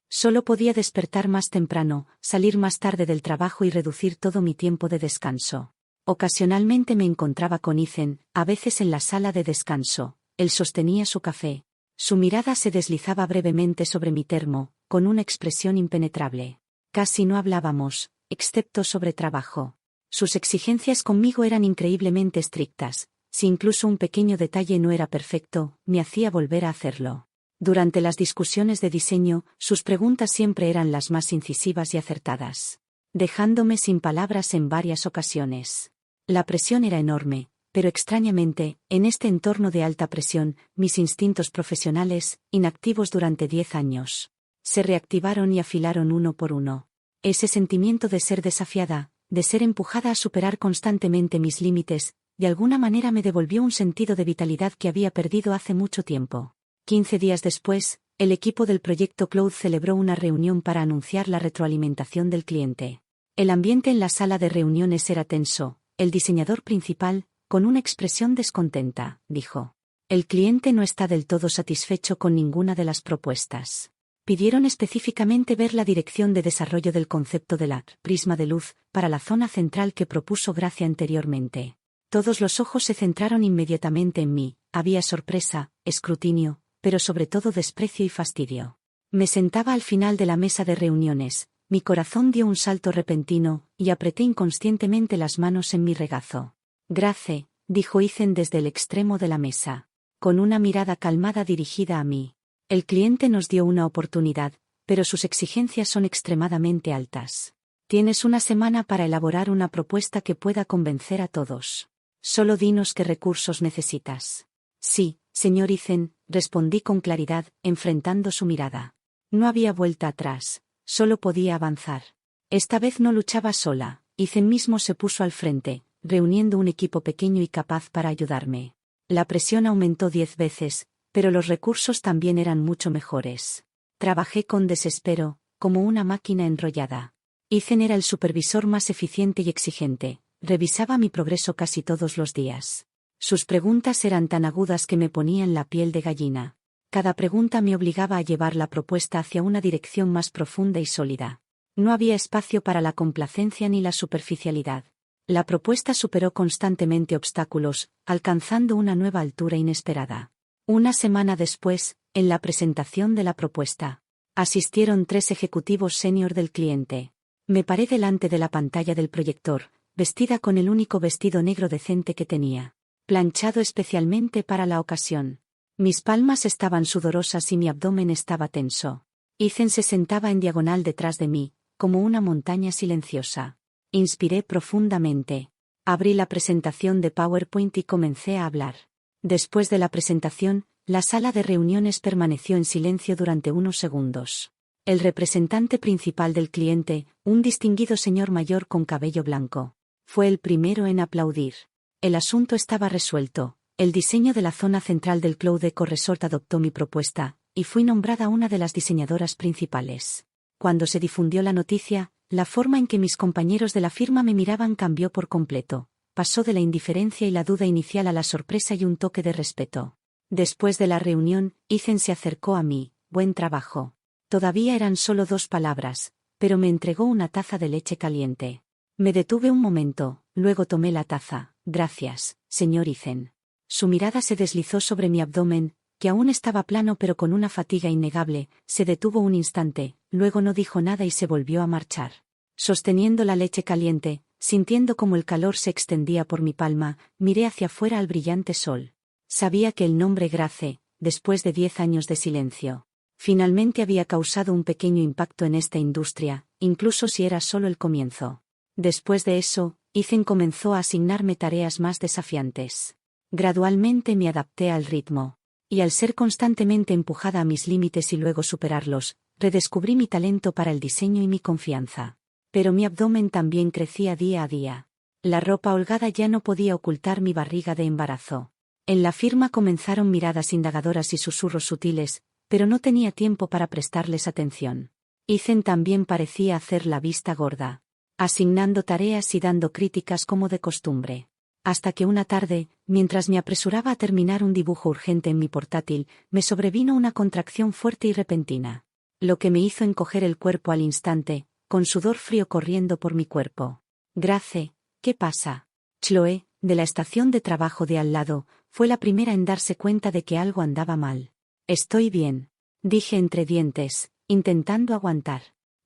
Solo podía despertar más temprano, salir más tarde del trabajo y reducir todo mi tiempo de descanso. Ocasionalmente me encontraba con Ethan, a veces en la sala de descanso. Él sostenía su café. Su mirada se deslizaba brevemente sobre mi termo, con una expresión impenetrable. Casi no hablábamos, excepto sobre trabajo. Sus exigencias conmigo eran increíblemente estrictas. Si incluso un pequeño detalle no era perfecto, me hacía volver a hacerlo. Durante las discusiones de diseño, sus preguntas siempre eran las más incisivas y acertadas, dejándome sin palabras en varias ocasiones. La presión era enorme, pero extrañamente, en este entorno de alta presión, mis instintos profesionales, inactivos durante 10 años, se reactivaron y afilaron uno por uno. Ese sentimiento de ser desafiada, de ser empujada a superar constantemente mis límites, de alguna manera me devolvió un sentido de vitalidad que había perdido hace mucho tiempo. 15 días después, el equipo del proyecto Cloud celebró una reunión para anunciar la retroalimentación del cliente. El ambiente en la sala de reuniones era tenso. El diseñador principal, con una expresión descontenta, dijo: el cliente no está del todo satisfecho con ninguna de las propuestas. Pidieron específicamente ver la dirección de desarrollo del concepto de la prisma de luz para la zona central que propuso Gracia anteriormente. Todos los ojos se centraron inmediatamente en mí. Había sorpresa, escrutinio, pero sobre todo desprecio y fastidio. Me sentaba al final de la mesa de reuniones, mi corazón dio un salto repentino, y apreté inconscientemente las manos en mi regazo. Grace, dijo Ethan desde el extremo de la mesa, con una mirada calmada dirigida a mí. El cliente nos dio una oportunidad, pero sus exigencias son extremadamente altas. Tienes una semana para elaborar una propuesta que pueda convencer a todos. Solo dinos qué recursos necesitas. Sí, señor Ethan, respondí con claridad, enfrentando su mirada. No había vuelta atrás, solo podía avanzar. Esta vez no luchaba sola, Ethan mismo se puso al frente, reuniendo un equipo pequeño y capaz para ayudarme. La presión aumentó 10 veces, pero los recursos también eran mucho mejores. Trabajé con desespero, como una máquina enrollada. Ethan era el supervisor más eficiente y exigente, revisaba mi progreso casi todos los días. Sus preguntas eran tan agudas que me ponían la piel de gallina. Cada pregunta me obligaba a llevar la propuesta hacia una dirección más profunda y sólida. No había espacio para la complacencia ni la superficialidad. La propuesta superó constantemente obstáculos, alcanzando una nueva altura inesperada. Una semana después, en la presentación de la propuesta, asistieron 3 ejecutivos senior del cliente. Me paré delante de la pantalla del proyector, vestida con el único vestido negro decente que tenía, planchado especialmente para la ocasión. Mis palmas estaban sudorosas y mi abdomen estaba tenso. Ethan se sentaba en diagonal detrás de mí, como una montaña silenciosa. Inspiré profundamente. Abrí la presentación de PowerPoint y comencé a hablar. Después de la presentación, la sala de reuniones permaneció en silencio durante unos segundos. El representante principal del cliente, un distinguido señor mayor con cabello blanco, fue el primero en aplaudir. El asunto estaba resuelto. El diseño de la zona central del Cloud Eco Resort adoptó mi propuesta, y fui nombrada una de las diseñadoras principales. Cuando se difundió la noticia, la forma en que mis compañeros de la firma me miraban cambió por completo. Pasó de la indiferencia y la duda inicial a la sorpresa y un toque de respeto. Después de la reunión, Ethan se acercó a mí. Buen trabajo. Todavía eran solo 2 palabras, pero me entregó una taza de leche caliente. Me detuve un momento, luego tomé la taza. Gracias, señor Ethan. Su mirada se deslizó sobre mi abdomen, que aún estaba plano pero con una fatiga innegable, se detuvo un instante, luego no dijo nada y se volvió a marchar. Sosteniendo la leche caliente, sintiendo como el calor se extendía por mi palma, miré hacia afuera al brillante sol. Sabía que el nombre Grace, después de 10 años de silencio, finalmente había causado un pequeño impacto en esta industria, incluso si era solo el comienzo. Después de eso, Ethan comenzó a asignarme tareas más desafiantes. Gradualmente me adapté al ritmo. Y al ser constantemente empujada a mis límites y luego superarlos, redescubrí mi talento para el diseño y mi confianza. Pero mi abdomen también crecía día a día. La ropa holgada ya no podía ocultar mi barriga de embarazo. En la firma comenzaron miradas indagadoras y susurros sutiles, pero no tenía tiempo para prestarles atención. Ethan también parecía hacer la vista gorda, asignando tareas y dando críticas como de costumbre. Hasta que una tarde, mientras me apresuraba a terminar un dibujo urgente en mi portátil, me sobrevino una contracción fuerte y repentina, lo que me hizo encoger el cuerpo al instante, con sudor frío corriendo por mi cuerpo. Grace, ¿qué pasa? Chloe, de la estación de trabajo de al lado, fue la primera en darse cuenta de que algo andaba mal. Estoy bien, dije entre dientes, intentando aguantar.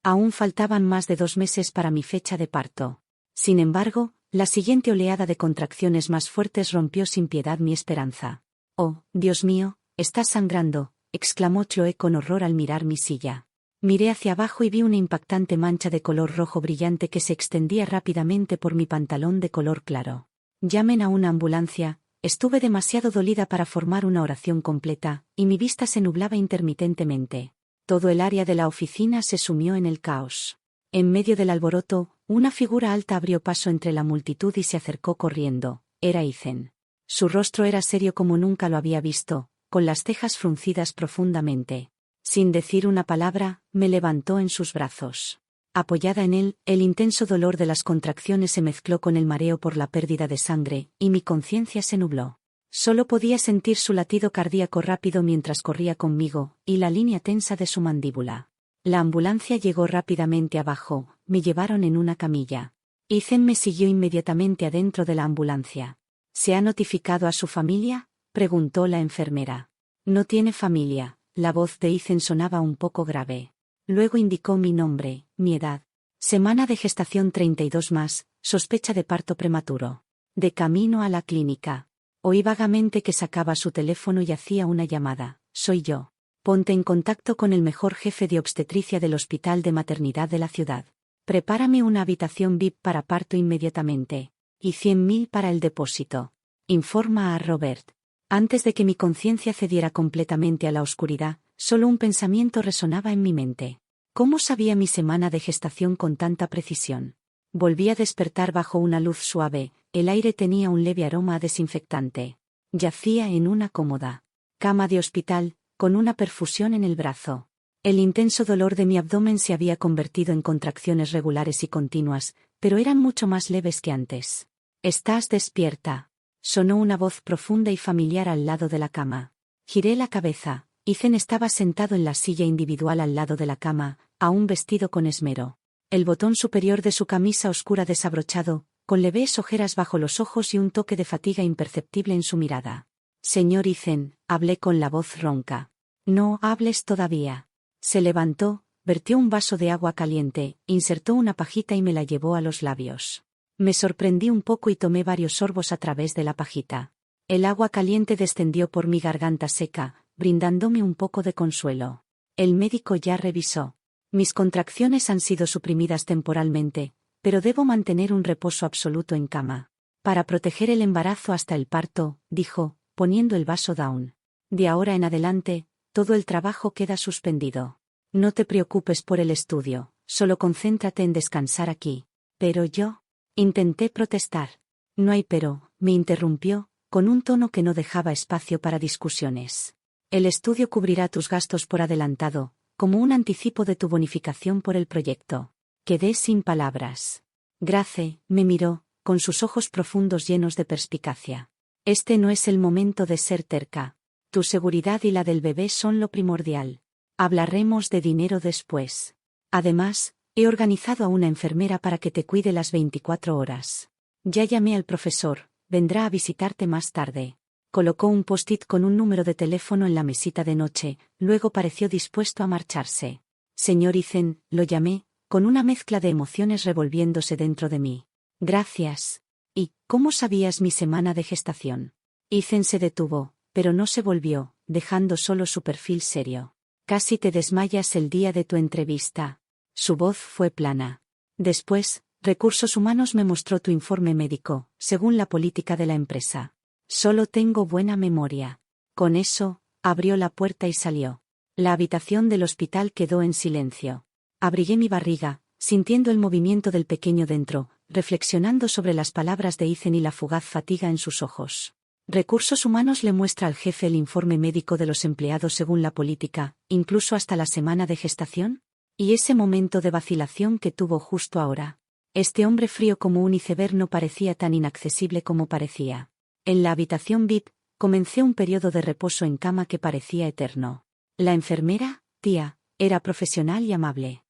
Aún faltaban más de 2 meses para mi fecha de parto. Sin embargo, la siguiente oleada de contracciones más fuertes rompió sin piedad mi esperanza. «Oh, Dios mío, estás sangrando», exclamó Chloe con horror al mirar mi silla. Miré hacia abajo y vi una impactante mancha de color rojo brillante que se extendía rápidamente por mi pantalón de color claro. «Llamen a una ambulancia». Estuve demasiado dolida para formar una oración completa, y mi vista se nublaba intermitentemente. Todo el área de la oficina se sumió en el caos. En medio del alboroto, una figura alta abrió paso entre la multitud y se acercó corriendo. Era Ethan. Su rostro era serio como nunca lo había visto, con las cejas fruncidas profundamente. Sin decir una palabra, me levantó en sus brazos. Apoyada en él, el intenso dolor de las contracciones se mezcló con el mareo por la pérdida de sangre, y mi conciencia se nubló. Solo podía sentir su latido cardíaco rápido mientras corría conmigo, y la línea tensa de su mandíbula. La ambulancia llegó rápidamente abajo, me llevaron en una camilla. Ethan me siguió inmediatamente adentro de la ambulancia. ¿Se ha notificado a su familia?, preguntó la enfermera. No tiene familia. La voz de Ethan sonaba un poco grave. Luego indicó mi nombre, mi edad. Semana de gestación 32 más, sospecha de parto prematuro. De camino a la clínica. Oí vagamente que sacaba su teléfono y hacía una llamada. Soy yo. Ponte en contacto con el mejor jefe de obstetricia del hospital de maternidad de la ciudad. Prepárame una habitación VIP para parto inmediatamente. Y 100.000 para el depósito. Informa a Robert. Antes de que mi conciencia cediera completamente a la oscuridad, solo un pensamiento resonaba en mi mente. ¿Cómo sabía mi semana de gestación con tanta precisión? Volví a despertar bajo una luz suave, el aire tenía un leve aroma a desinfectante. Yacía en una cómoda cama de hospital, con una perfusión en el brazo. El intenso dolor de mi abdomen se había convertido en contracciones regulares y continuas, pero eran mucho más leves que antes. «¿Estás despierta?», sonó una voz profunda y familiar al lado de la cama. Giré la cabeza. Ethan estaba sentado en la silla individual al lado de la cama, aún vestido con esmero. El botón superior de su camisa oscura desabrochado, con leves ojeras bajo los ojos y un toque de fatiga imperceptible en su mirada. «Señor Ethan», hablé con la voz ronca. «No hables todavía». Se levantó, vertió un vaso de agua caliente, insertó una pajita y me la llevó a los labios. Me sorprendí un poco y tomé varios sorbos a través de la pajita. El agua caliente descendió por mi garganta seca, brindándome un poco de consuelo. El médico ya revisó. Mis contracciones han sido suprimidas temporalmente, pero debo mantener un reposo absoluto en cama. Para proteger el embarazo hasta el parto, dijo, poniendo el vaso down. De ahora en adelante, todo el trabajo queda suspendido. No te preocupes por el estudio, solo concéntrate en descansar aquí. Pero yo... Intenté protestar. «No hay pero», me interrumpió, con un tono que no dejaba espacio para discusiones. «El estudio cubrirá tus gastos por adelantado, como un anticipo de tu bonificación por el proyecto». Quedé sin palabras. Grace me miró, con sus ojos profundos llenos de perspicacia. «Este no es el momento de ser terca. Tu seguridad y la del bebé son lo primordial. Hablaremos de dinero después. Además, he organizado a una enfermera para que te cuide las 24 horas. Ya llamé al profesor, vendrá a visitarte más tarde». Colocó un post-it con un número de teléfono en la mesita de noche, luego pareció dispuesto a marcharse. «Señor Ethan», lo llamé, con una mezcla de emociones revolviéndose dentro de mí. «Gracias. ¿Y cómo sabías mi semana de gestación?». Ethan se detuvo, pero no se volvió, dejando solo su perfil serio. «Casi te desmayas el día de tu entrevista». Su voz fue plana. Después, Recursos Humanos me mostró tu informe médico, según la política de la empresa. Solo tengo buena memoria. Con eso, abrió la puerta y salió. La habitación del hospital quedó en silencio. Abrigué mi barriga, sintiendo el movimiento del pequeño dentro, reflexionando sobre las palabras de Ethan y la fugaz fatiga en sus ojos. Recursos Humanos le muestra al jefe el informe médico de los empleados según la política, incluso hasta la semana de gestación. Y ese momento de vacilación que tuvo justo ahora. Este hombre frío como un iceberg no parecía tan inaccesible como parecía. En la habitación VIP, comencé un periodo de reposo en cama que parecía eterno. La enfermera, tía, era profesional y amable.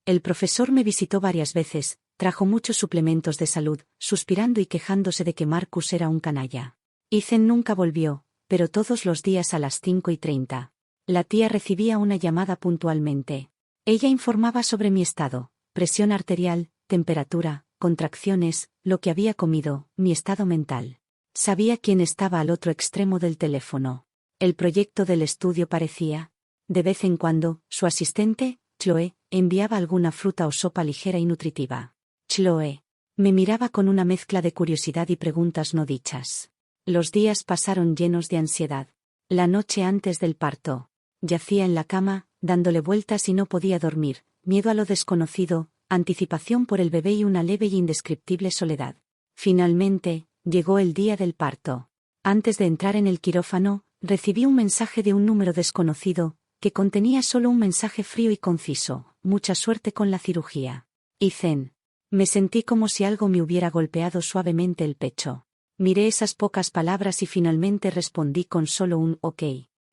El profesor me visitó varias veces, trajo muchos suplementos de salud, suspirando y quejándose de que Marcus era un canalla. Ethan nunca volvió, pero todos los días a las 5:30. La tía recibía una llamada puntualmente. Ella informaba sobre mi estado, presión arterial, temperatura, contracciones, lo que había comido, mi estado mental. Sabía quién estaba al otro extremo del teléfono. El proyecto del estudio parecía. De vez en cuando, su asistente, Chloe, enviaba alguna fruta o sopa ligera y nutritiva. Chloe. Me miraba con una mezcla de curiosidad y preguntas no dichas. Los días pasaron llenos de ansiedad. La noche antes del parto. Yacía en la cama, dándole vueltas y no podía dormir, miedo a lo desconocido, anticipación por el bebé y una leve y indescriptible soledad. Finalmente, llegó el día del parto. Antes de entrar en el quirófano, recibí un mensaje de un número desconocido, que contenía solo un mensaje frío y conciso: mucha suerte con la cirugía. Ethan. Me sentí como si algo me hubiera golpeado suavemente el pecho. Miré esas pocas palabras y finalmente respondí con solo un ok.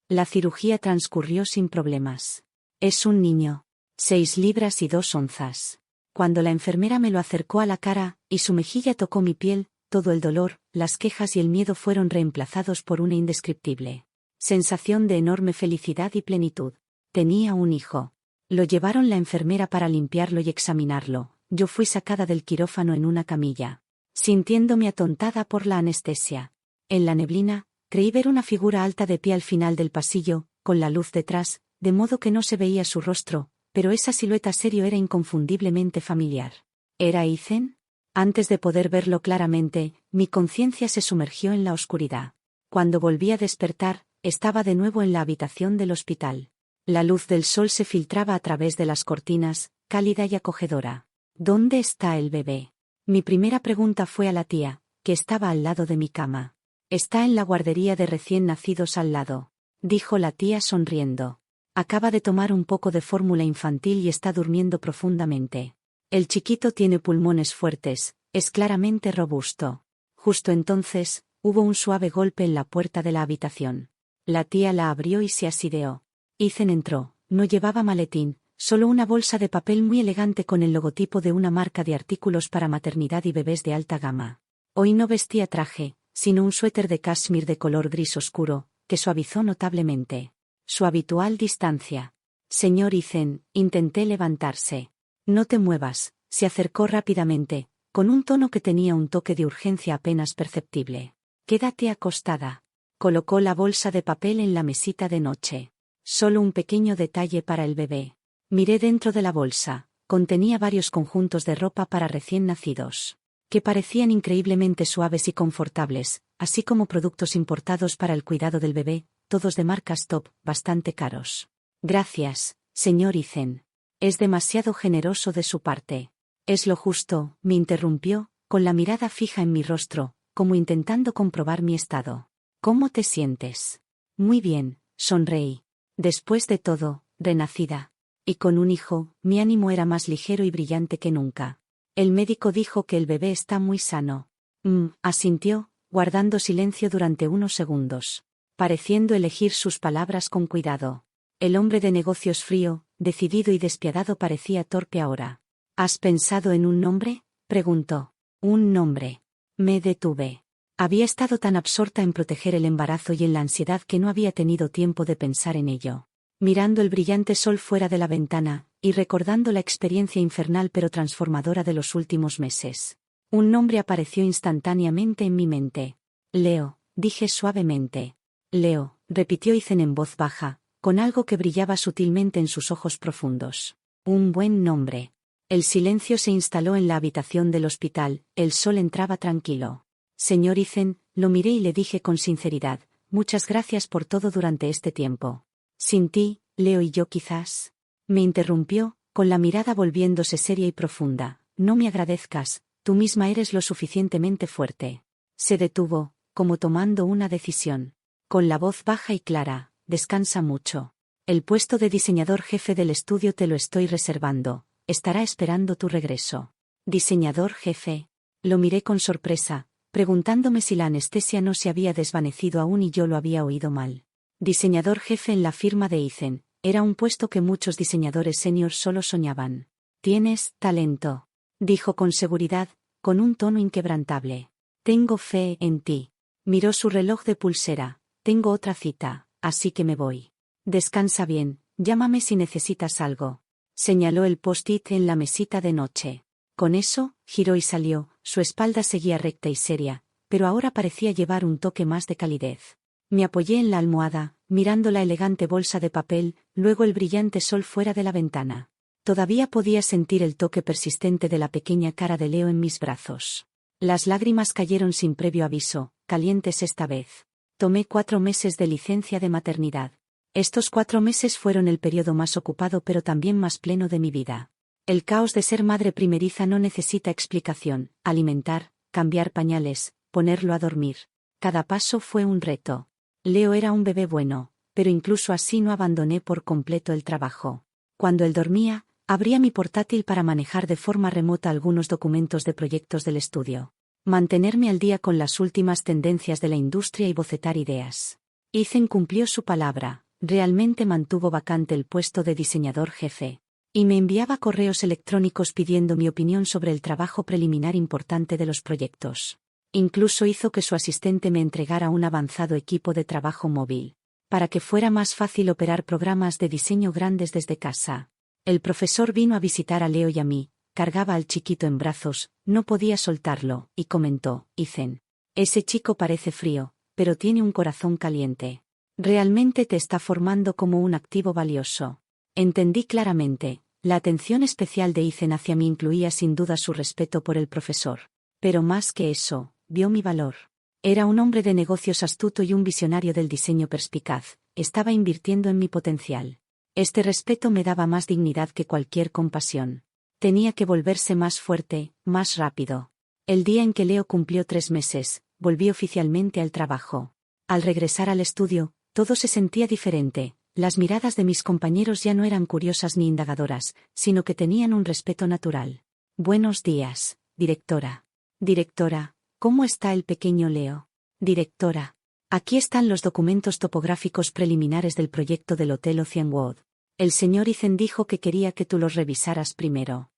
La cirugía transcurrió sin problemas. Es un niño. 6 libras y 2 onzas. Cuando la enfermera me lo acercó a la cara, y su mejilla tocó mi piel, todo el dolor, las quejas y el miedo fueron reemplazados por una indescriptible sensación de enorme felicidad y plenitud. Tenía un hijo. Lo llevaron la enfermera para limpiarlo y examinarlo. Yo fui sacada del quirófano en una camilla, sintiéndome atontada por la anestesia. En la neblina, creí ver una figura alta de pie al final del pasillo, con la luz detrás, de modo que no se veía su rostro, pero esa silueta serio era inconfundiblemente familiar. ¿Era Ethan? Antes de poder verlo claramente, mi conciencia se sumergió en la oscuridad. Cuando volví a despertar, estaba de nuevo en la habitación del hospital. La luz del sol se filtraba a través de las cortinas, cálida y acogedora. ¿Dónde está el bebé? Mi primera pregunta fue a la tía, que estaba al lado de mi cama. Está en la guardería de recién nacidos al lado, dijo la tía sonriendo. Acaba de tomar un poco de fórmula infantil y está durmiendo profundamente. El chiquito tiene pulmones fuertes, es claramente robusto. Justo entonces, hubo un suave golpe en la puerta de la habitación. La tía la abrió y se asideó. Ethan entró, no llevaba maletín, solo una bolsa de papel muy elegante con el logotipo de una marca de artículos para maternidad y bebés de alta gama. Hoy no vestía traje, sino un suéter de cashmere de color gris oscuro, que suavizó notablemente su habitual distancia. Señor Ethan, intenté levantarse. No te muevas, se acercó rápidamente, con un tono que tenía un toque de urgencia apenas perceptible. Quédate acostada. Colocó la bolsa de papel en la mesita de noche. Solo un pequeño detalle para el bebé. Miré dentro de la bolsa. Contenía varios conjuntos de ropa para recién nacidos, que parecían increíblemente suaves y confortables, así como productos importados para el cuidado del bebé, todos de marcas top, bastante caros. Gracias, señor Ethan. Es demasiado generoso de su parte. Es lo justo, me interrumpió, con la mirada fija en mi rostro, como intentando comprobar mi estado. ¿Cómo te sientes? Muy bien, sonreí. Después de todo, renacida. Y con un hijo, mi ánimo era más ligero y brillante que nunca. El médico dijo que el bebé está muy sano. Asintió, guardando silencio durante unos segundos, pareciendo elegir sus palabras con cuidado. El hombre de negocios frío, decidido y despiadado parecía torpe ahora. ¿Has pensado en un nombre?, preguntó. Un nombre. Me detuve. Había estado tan absorta en proteger el embarazo y en la ansiedad que no había tenido tiempo de pensar en ello. Mirando el brillante sol fuera de la ventana, y recordando la experiencia infernal pero transformadora de los últimos meses. Un nombre apareció instantáneamente en mi mente. Leo, dije suavemente. Leo, repitió Ethan en voz baja, con algo que brillaba sutilmente en sus ojos profundos. Un buen nombre. El silencio se instaló en la habitación del hospital, el sol entraba tranquilo. Señor Ethan, lo miré y le dije con sinceridad, muchas gracias por todo durante este tiempo. Sin ti, Leo y yo quizás. Me interrumpió, con la mirada volviéndose seria y profunda. No me agradezcas, tú misma eres lo suficientemente fuerte. Se detuvo, como tomando una decisión. Con la voz baja y clara, descansa mucho. El puesto de diseñador jefe del estudio te lo estoy reservando, estará esperando tu regreso. ¿Diseñador jefe? Lo miré con sorpresa, preguntándome si la anestesia no se había desvanecido aún y yo lo había oído mal. Diseñador jefe en la firma de Ethan, era un puesto que muchos diseñadores senior solo soñaban. Tienes talento, dijo con seguridad, con un tono inquebrantable. Tengo fe en ti. Miró su reloj de pulsera. Tengo otra cita, así que me voy. Descansa bien, llámame si necesitas algo. Señaló el post-it en la mesita de noche. Con eso, giró y salió, su espalda seguía recta y seria, pero ahora parecía llevar un toque más de calidez. Me apoyé en la almohada, mirando la elegante bolsa de papel, luego el brillante sol fuera de la ventana. Todavía podía sentir el toque persistente de la pequeña cara de Leo en mis brazos. Las lágrimas cayeron sin previo aviso, calientes esta vez. Tomé 4 meses de licencia de maternidad. Estos 4 meses fueron el periodo más ocupado pero también más pleno de mi vida. El caos de ser madre primeriza no necesita explicación: alimentar, cambiar pañales, ponerlo a dormir. Cada paso fue un reto. Leo era un bebé bueno, pero incluso así no abandoné por completo el trabajo. Cuando él dormía, abría mi portátil para manejar de forma remota algunos documentos de proyectos del estudio. Mantenerme al día con las últimas tendencias de la industria y bocetar ideas. Ethan cumplió su palabra, realmente mantuvo vacante el puesto de diseñador jefe. Y me enviaba correos electrónicos pidiendo mi opinión sobre el trabajo preliminar importante de los proyectos. Incluso hizo que su asistente me entregara un avanzado equipo de trabajo móvil, para que fuera más fácil operar programas de diseño grandes desde casa. El profesor vino a visitar a Leo y a mí, cargaba al chiquito en brazos, no podía soltarlo, y comentó: Ethan, ese chico parece frío, pero tiene un corazón caliente. Realmente te está formando como un activo valioso. Entendí claramente, la atención especial de Ethan hacia mí incluía sin duda su respeto por el profesor. Pero más que eso, vio mi valor. Era un hombre de negocios astuto y un visionario del diseño perspicaz, estaba invirtiendo en mi potencial. Este respeto me daba más dignidad que cualquier compasión. Tenía que volverse más fuerte, más rápido. El día en que Leo cumplió 3 meses, volví oficialmente al trabajo. Al regresar al estudio, todo se sentía diferente. Las miradas de mis compañeros ya no eran curiosas ni indagadoras, sino que tenían un respeto natural. Buenos días, directora. Directora, ¿cómo está el pequeño Leo? Directora, aquí están los documentos topográficos preliminares del proyecto del Hotel Oceanwood. El señor Ethan dijo que quería que tú los revisaras primero.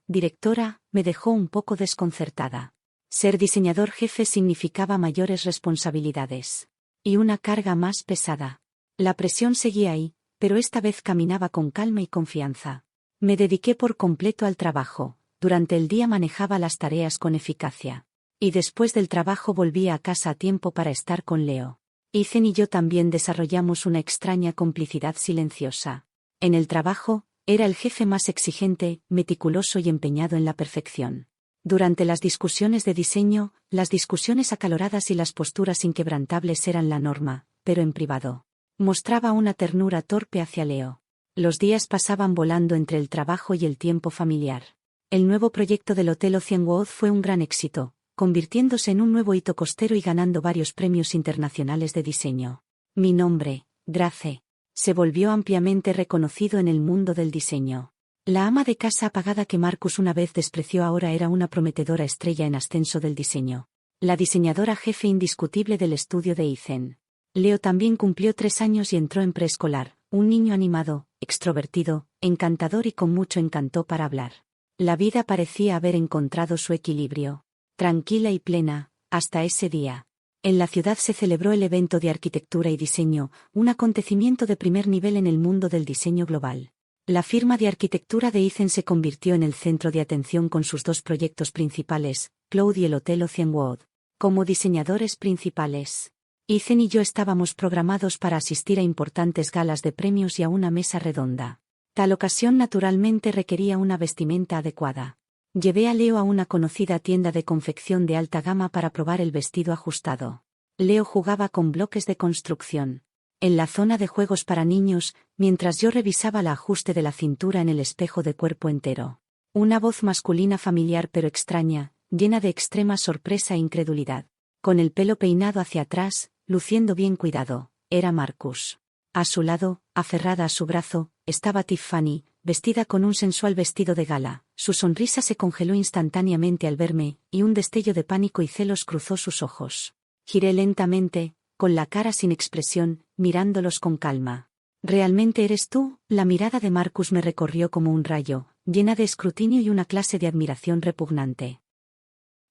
Directora, me dejó un poco desconcertada. Ser diseñador jefe significaba mayores responsabilidades. Y una carga más pesada. La presión seguía ahí, pero esta vez caminaba con calma y confianza. Me dediqué por completo al trabajo, durante el día manejaba las tareas con eficacia. Y después del trabajo volvía a casa a tiempo para estar con Leo. Ethan y yo también desarrollamos una extraña complicidad silenciosa. En el trabajo, era el jefe más exigente, meticuloso y empeñado en la perfección. Durante las discusiones de diseño, las discusiones acaloradas y las posturas inquebrantables eran la norma, pero en privado. Mostraba una ternura torpe hacia Leo. Los días pasaban volando entre el trabajo y el tiempo familiar. El nuevo proyecto del Hotel Oceanwood fue un gran éxito, convirtiéndose en un nuevo hito costero y ganando varios premios internacionales de diseño. Mi nombre, Grace, se volvió ampliamente reconocido en el mundo del diseño. La ama de casa apagada que Marcus una vez despreció ahora era una prometedora estrella en ascenso del diseño. La diseñadora jefe indiscutible del estudio de Ethan. Leo también cumplió 3 años y entró en preescolar, un niño animado, extrovertido, encantador y con mucho encanto para hablar. La vida parecía haber encontrado su equilibrio. Tranquila y plena, hasta ese día. En la ciudad se celebró el evento de arquitectura y diseño, un acontecimiento de primer nivel en el mundo del diseño global. La firma de arquitectura de Ethan se convirtió en el centro de atención con sus 2 proyectos principales, Cloud y el Hotel Oceanwood. Como diseñadores principales, Ethan y yo estábamos programados para asistir a importantes galas de premios y a una mesa redonda. Tal ocasión naturalmente requería una vestimenta adecuada. Llevé a Leo a una conocida tienda de confección de alta gama para probar el vestido ajustado. Leo jugaba con bloques de construcción. En la zona de juegos para niños, mientras yo revisaba el ajuste de la cintura en el espejo de cuerpo entero. Una voz masculina familiar pero extraña, llena de extrema sorpresa e incredulidad. Con el pelo peinado hacia atrás, luciendo bien cuidado, era Marcus. A su lado, aferrada a su brazo, estaba Tiffany, vestida con un sensual vestido de gala. Su sonrisa se congeló instantáneamente al verme, y un destello de pánico y celos cruzó sus ojos. Giré lentamente, con la cara sin expresión, mirándolos con calma. ¿Realmente eres tú? La mirada de Marcus me recorrió como un rayo, llena de escrutinio y una clase de admiración repugnante.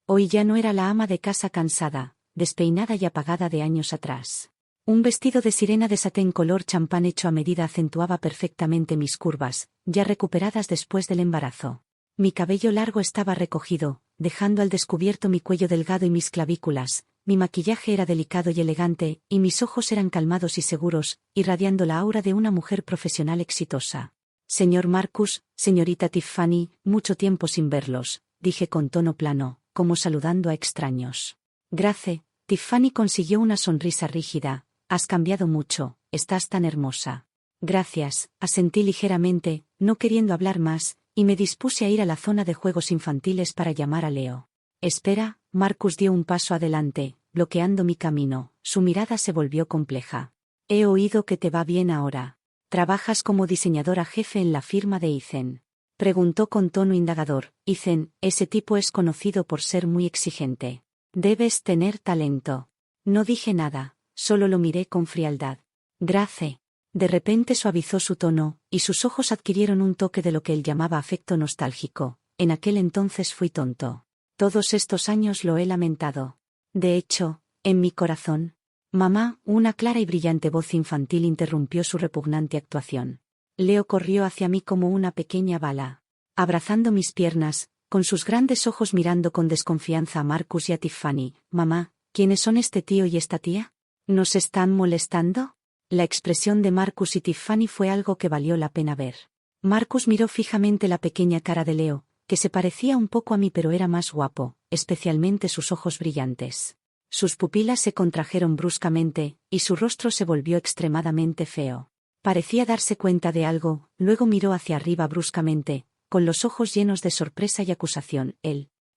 Hoy ya no era la ama de casa cansada, despeinada y apagada de años atrás. Un vestido de sirena de satén color champán hecho a medida acentuaba perfectamente mis curvas, ya recuperadas después del embarazo. Mi cabello largo estaba recogido, dejando al descubierto mi cuello delgado y mis clavículas, mi maquillaje era delicado y elegante, y mis ojos eran calmados y seguros, irradiando la aura de una mujer profesional exitosa. Señor Marcus, señorita Tiffany, mucho tiempo sin verlos, dije con tono plano, como saludando a extraños. Gracias, Tiffany consiguió una sonrisa rígida. Has cambiado mucho, estás tan hermosa. Gracias, asentí ligeramente, no queriendo hablar más, y me dispuse a ir a la zona de juegos infantiles para llamar a Leo. Espera, Marcus dio un paso adelante, bloqueando mi camino, su mirada se volvió compleja. He oído que te va bien ahora. ¿Trabajas como diseñadora jefe en la firma de Ethan? Preguntó con tono indagador. Ethan, ese tipo es conocido por ser muy exigente. Debes tener talento. No dije nada, solo lo miré con frialdad. Gracias. De repente suavizó su tono, y sus ojos adquirieron un toque de lo que él llamaba afecto nostálgico. En aquel entonces fui tonto. Todos estos años lo he lamentado. De hecho, en mi corazón. Mamá, una clara y brillante voz infantil interrumpió su repugnante actuación. Leo corrió hacia mí como una pequeña bala. Abrazando mis piernas, con sus grandes ojos mirando con desconfianza a Marcus y a Tiffany. Mamá, ¿quiénes son este tío y esta tía? ¿Nos están molestando? La expresión de Marcus y Tiffany fue algo que valió la pena ver. Marcus miró fijamente la pequeña cara de Leo, que se parecía un poco a mí pero era más guapo, especialmente sus ojos brillantes. Sus pupilas se contrajeron bruscamente, y su rostro se volvió extremadamente feo. Parecía darse cuenta de algo, luego miró hacia arriba bruscamente, con los ojos llenos de sorpresa y acusación.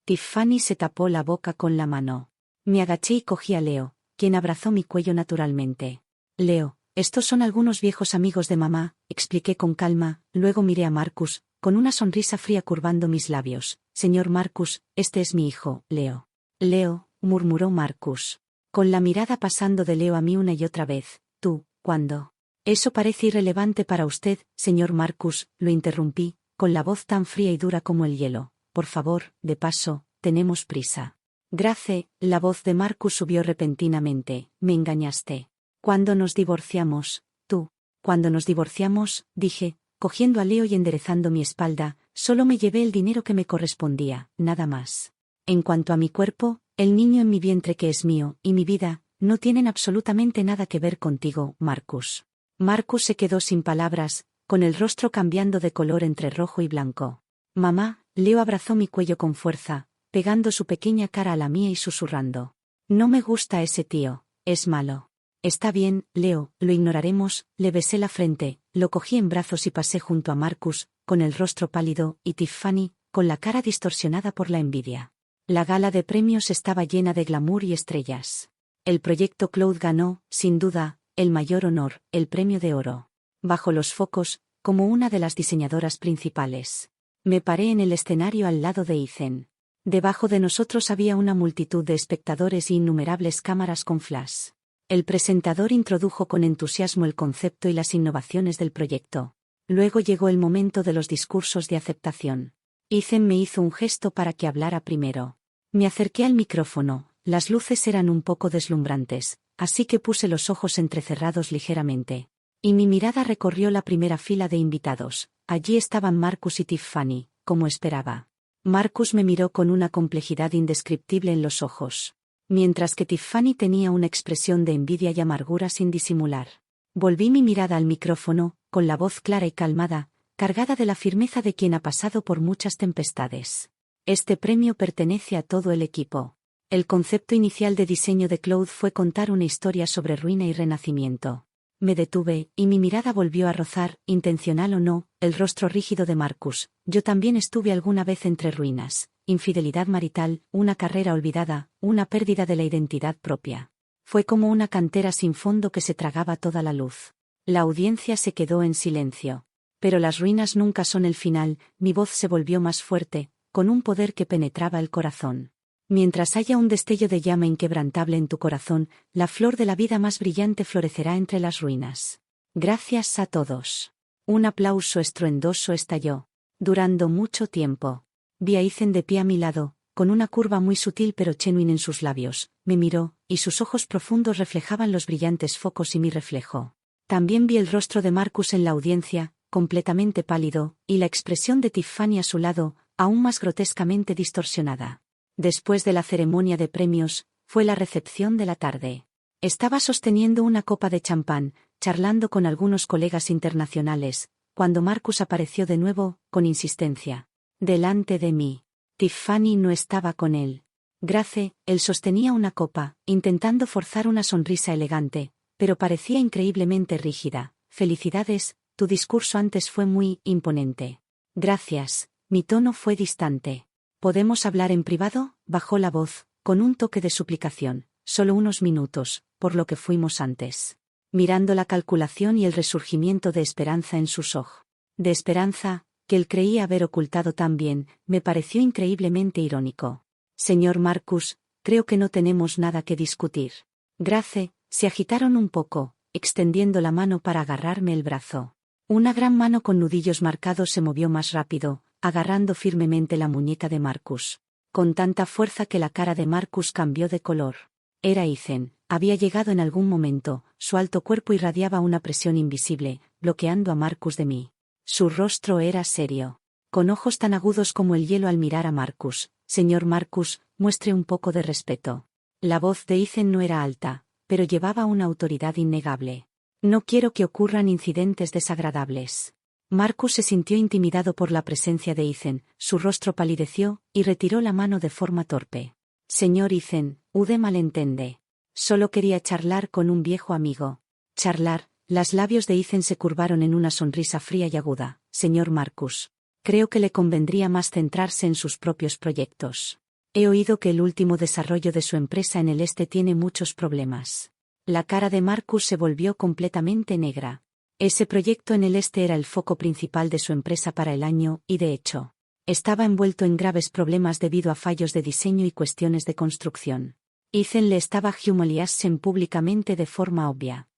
Tiffany se tapó la boca con la mano. Me agaché y cogí a Leo, quien abrazó mi cuello naturalmente. Leo, estos son algunos viejos amigos de mamá, expliqué con calma, luego miré a Marcus, con una sonrisa fría curvando mis labios. Señor Marcus, este es mi hijo, Leo. Leo, murmuró Marcus, con la mirada pasando de Leo a mí una y otra vez. ¿Tú, cuándo? Eso parece irrelevante para usted, señor Marcus, lo interrumpí, con la voz tan fría y dura como el hielo. Por favor, de paso, tenemos prisa. Gracias, la voz de Marcus subió repentinamente. Me engañaste. ¿Cuándo nos divorciamos? Tú. Cuando nos divorciamos, dije, cogiendo a Leo y enderezando mi espalda, solo me llevé el dinero que me correspondía, nada más. En cuanto a mi cuerpo, el niño en mi vientre que es mío, y mi vida, no tienen absolutamente nada que ver contigo, Marcus. Marcus se quedó sin palabras, con el rostro cambiando de color entre rojo y blanco. Mamá, Leo abrazó mi cuello con fuerza, pegando su pequeña cara a la mía y susurrando. No me gusta ese tío, es malo. Está bien, Leo, lo ignoraremos. Le besé la frente, lo cogí en brazos y pasé junto a Marcus, con el rostro pálido, y Tiffany, con la cara distorsionada por la envidia. La gala de premios estaba llena de glamour y estrellas. El proyecto Cloud ganó, sin duda, el mayor honor, el premio de oro. Bajo los focos, como una de las diseñadoras principales. Me paré en el escenario al lado de Ethan. Debajo de nosotros había una multitud de espectadores y innumerables cámaras con flash. El presentador introdujo con entusiasmo el concepto y las innovaciones del proyecto. Luego llegó el momento de los discursos de aceptación. Ethan me hizo un gesto para que hablara primero. Me acerqué al micrófono, las luces eran un poco deslumbrantes, así que puse los ojos entrecerrados ligeramente. Y mi mirada recorrió la primera fila de invitados. Allí estaban Marcus y Tiffany, como esperaba. Marcus me miró con una complejidad indescriptible en los ojos, mientras que Tiffany tenía una expresión de envidia y amargura sin disimular. Volví mi mirada al micrófono, con la voz clara y calmada, cargada de la firmeza de quien ha pasado por muchas tempestades. Este premio pertenece a todo el equipo. El concepto inicial de diseño de Cloud fue contar una historia sobre ruina y renacimiento. Me detuve, y mi mirada volvió a rozar, intencional o no, el rostro rígido de Marcus. Yo también estuve alguna vez entre ruinas. Infidelidad marital, una carrera olvidada, una pérdida de la identidad propia. Fue como una cantera sin fondo que se tragaba toda la luz. La audiencia se quedó en silencio. Pero las ruinas nunca son el final, mi voz se volvió más fuerte, con un poder que penetraba el corazón. Mientras haya un destello de llama inquebrantable en tu corazón, la flor de la vida más brillante florecerá entre las ruinas. Gracias a todos. Un aplauso estruendoso estalló, durando mucho tiempo. Vi a Ethan de pie a mi lado, con una curva muy sutil pero genuina en sus labios. Me miró, y sus ojos profundos reflejaban los brillantes focos y mi reflejo. También vi el rostro de Marcus en la audiencia, completamente pálido, y la expresión de Tiffany a su lado, aún más grotescamente distorsionada. Después de la ceremonia de premios, fue la recepción de la tarde. Estaba sosteniendo una copa de champán, charlando con algunos colegas internacionales, cuando Marcus apareció de nuevo, con insistencia. Delante de mí. Tiffany no estaba con él. Grace, él sostenía una copa, intentando forzar una sonrisa elegante, pero parecía increíblemente rígida. Felicidades, tu discurso antes fue muy imponente. Gracias, mi tono fue distante. ¿Podemos hablar en privado? Bajó la voz, con un toque de suplicación. Solo unos minutos, por lo que fuimos antes. Mirando la calculación y el resurgimiento de esperanza en sus ojos. De esperanza, que él creía haber ocultado tan bien, me pareció increíblemente irónico. Señor Marcus, creo que no tenemos nada que discutir. Grace, se agitaron un poco, extendiendo la mano para agarrarme el brazo. Una gran mano con nudillos marcados se movió más rápido, agarrando firmemente la muñeca de Marcus. Con tanta fuerza que la cara de Marcus cambió de color. Era Ethan, había llegado en algún momento, su alto cuerpo irradiaba una presión invisible, bloqueando a Marcus de mí. Su rostro era serio. Con ojos tan agudos como el hielo al mirar a Marcus. Señor Marcus, muestre un poco de respeto. La voz de Ethan no era alta, pero llevaba una autoridad innegable. No quiero que ocurran incidentes desagradables. Marcus se sintió intimidado por la presencia de Ethan, su rostro palideció, y retiró la mano de forma torpe. Señor Ethan, Ude malentende. Solo quería charlar con un viejo amigo. Charlar, los labios de Ethan se curvaron en una sonrisa fría y aguda. Señor Marcus. Creo que le convendría más centrarse en sus propios proyectos. He oído que el último desarrollo de su empresa en el este tiene muchos problemas. La cara de Marcus se volvió completamente negra. Ese proyecto en el este era el foco principal de su empresa para el año, y de hecho, estaba envuelto en graves problemas debido a fallos de diseño y cuestiones de construcción. Ethan le estaba humillando públicamente de forma obvia.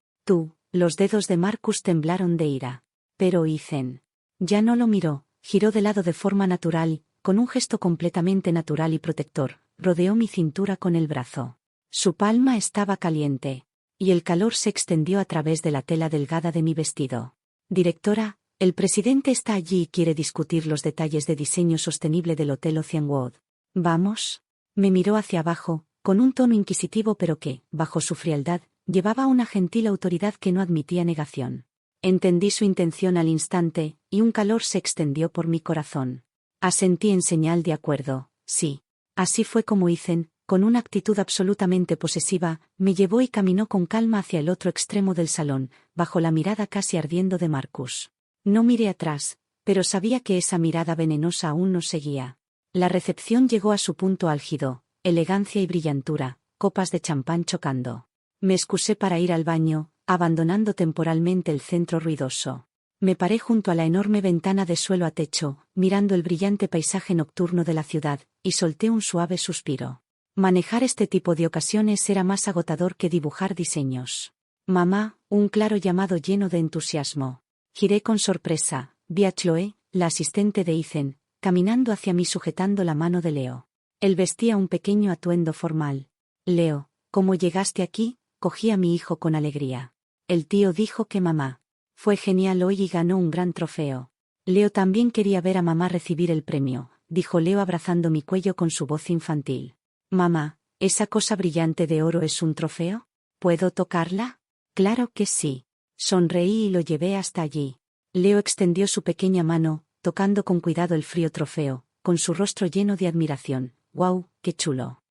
Los dedos de Marcus temblaron de ira. Pero Ethan ya no lo miró, giró de lado de forma natural, con un gesto completamente natural y protector, rodeó mi cintura con el brazo. Su palma estaba caliente, y el calor se extendió a través de la tela delgada de mi vestido. Directora, el presidente está allí y quiere discutir los detalles de diseño sostenible del Hotel Oceanwood. ¿Vamos? Me miró hacia abajo, con un tono inquisitivo pero que, bajo su frialdad, llevaba una gentil autoridad que no admitía negación. Entendí su intención al instante, y un calor se extendió por mi corazón. Asentí en señal de acuerdo, sí. Así fue como Ethan, con una actitud absolutamente posesiva, me llevó y caminó con calma hacia el otro extremo del salón, bajo la mirada casi ardiendo de Marcus. No miré atrás, pero sabía que esa mirada venenosa aún nos seguía. La recepción llegó a su punto álgido, elegancia y brillantura, copas de champán chocando. Me excusé para ir al baño, abandonando temporalmente el centro ruidoso. Me paré junto a la enorme ventana de suelo a techo, mirando el brillante paisaje nocturno de la ciudad, y solté un suave suspiro. Manejar este tipo de ocasiones era más agotador que dibujar diseños. Mamá, un claro llamado lleno de entusiasmo. Giré con sorpresa, vi a Chloe, la asistente de Ethan, caminando hacia mí sujetando la mano de Leo. Él vestía un pequeño atuendo formal. Leo, ¿cómo llegaste aquí? Cogí a mi hijo con alegría. El tío dijo que mamá fue genial hoy y ganó un gran trofeo. Leo también quería ver a mamá recibir el premio, dijo Leo abrazando mi cuello con su voz infantil. Mamá, ¿esa cosa brillante de oro es un trofeo? ¿Puedo tocarla? Claro que sí. Sonreí y lo llevé hasta allí. Leo extendió su pequeña mano, tocando con cuidado el frío trofeo, con su rostro lleno de admiración. ¡Guau, qué chulo!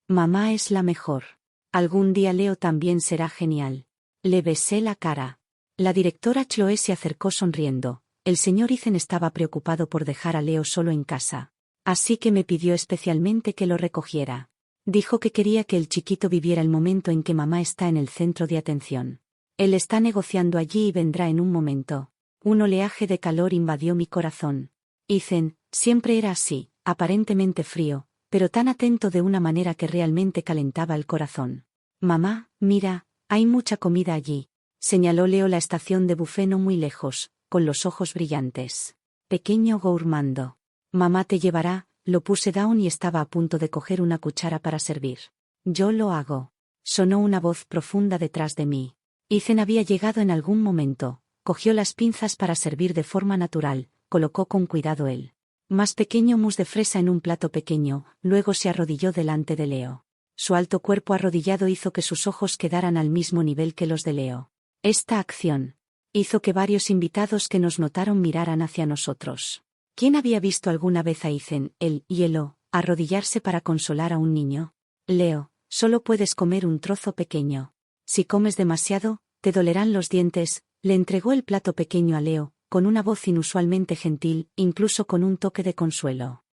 Mamá es la mejor. Algún día Leo también será genial. Le besé la cara. La directora Chloe se acercó sonriendo. El señor Ethan estaba preocupado por dejar a Leo solo en casa. Así que me pidió especialmente que lo recogiera. Dijo que quería que el chiquito viviera el momento en que mamá está en el centro de atención. Él está negociando allí y vendrá en un momento. Un oleaje de calor invadió mi corazón. Ethan siempre era así, aparentemente frío, pero tan atento de una manera que realmente calentaba el corazón. Mamá, mira, hay mucha comida allí. Señaló Leo la estación de buffet no muy lejos, con los ojos brillantes. Pequeño gourmando. Mamá te llevará, lo puse down y estaba a punto de coger una cuchara para servir. Yo lo hago. Sonó una voz profunda detrás de mí. Ethan había llegado en algún momento, cogió las pinzas para servir de forma natural, colocó con cuidado el más pequeño mousse de fresa en un plato pequeño, luego se arrodilló delante de Leo. Su alto cuerpo arrodillado hizo que sus ojos quedaran al mismo nivel que los de Leo. Esta acción hizo que varios invitados que nos notaron miraran hacia nosotros. ¿Quién había visto alguna vez a Ethan, el hielo, arrodillarse para consolar a un niño? Leo, solo puedes comer un trozo pequeño. Si comes demasiado, te dolerán los dientes. Le entregó el plato pequeño a Leo, con una voz inusualmente gentil, incluso con un toque de consuelo.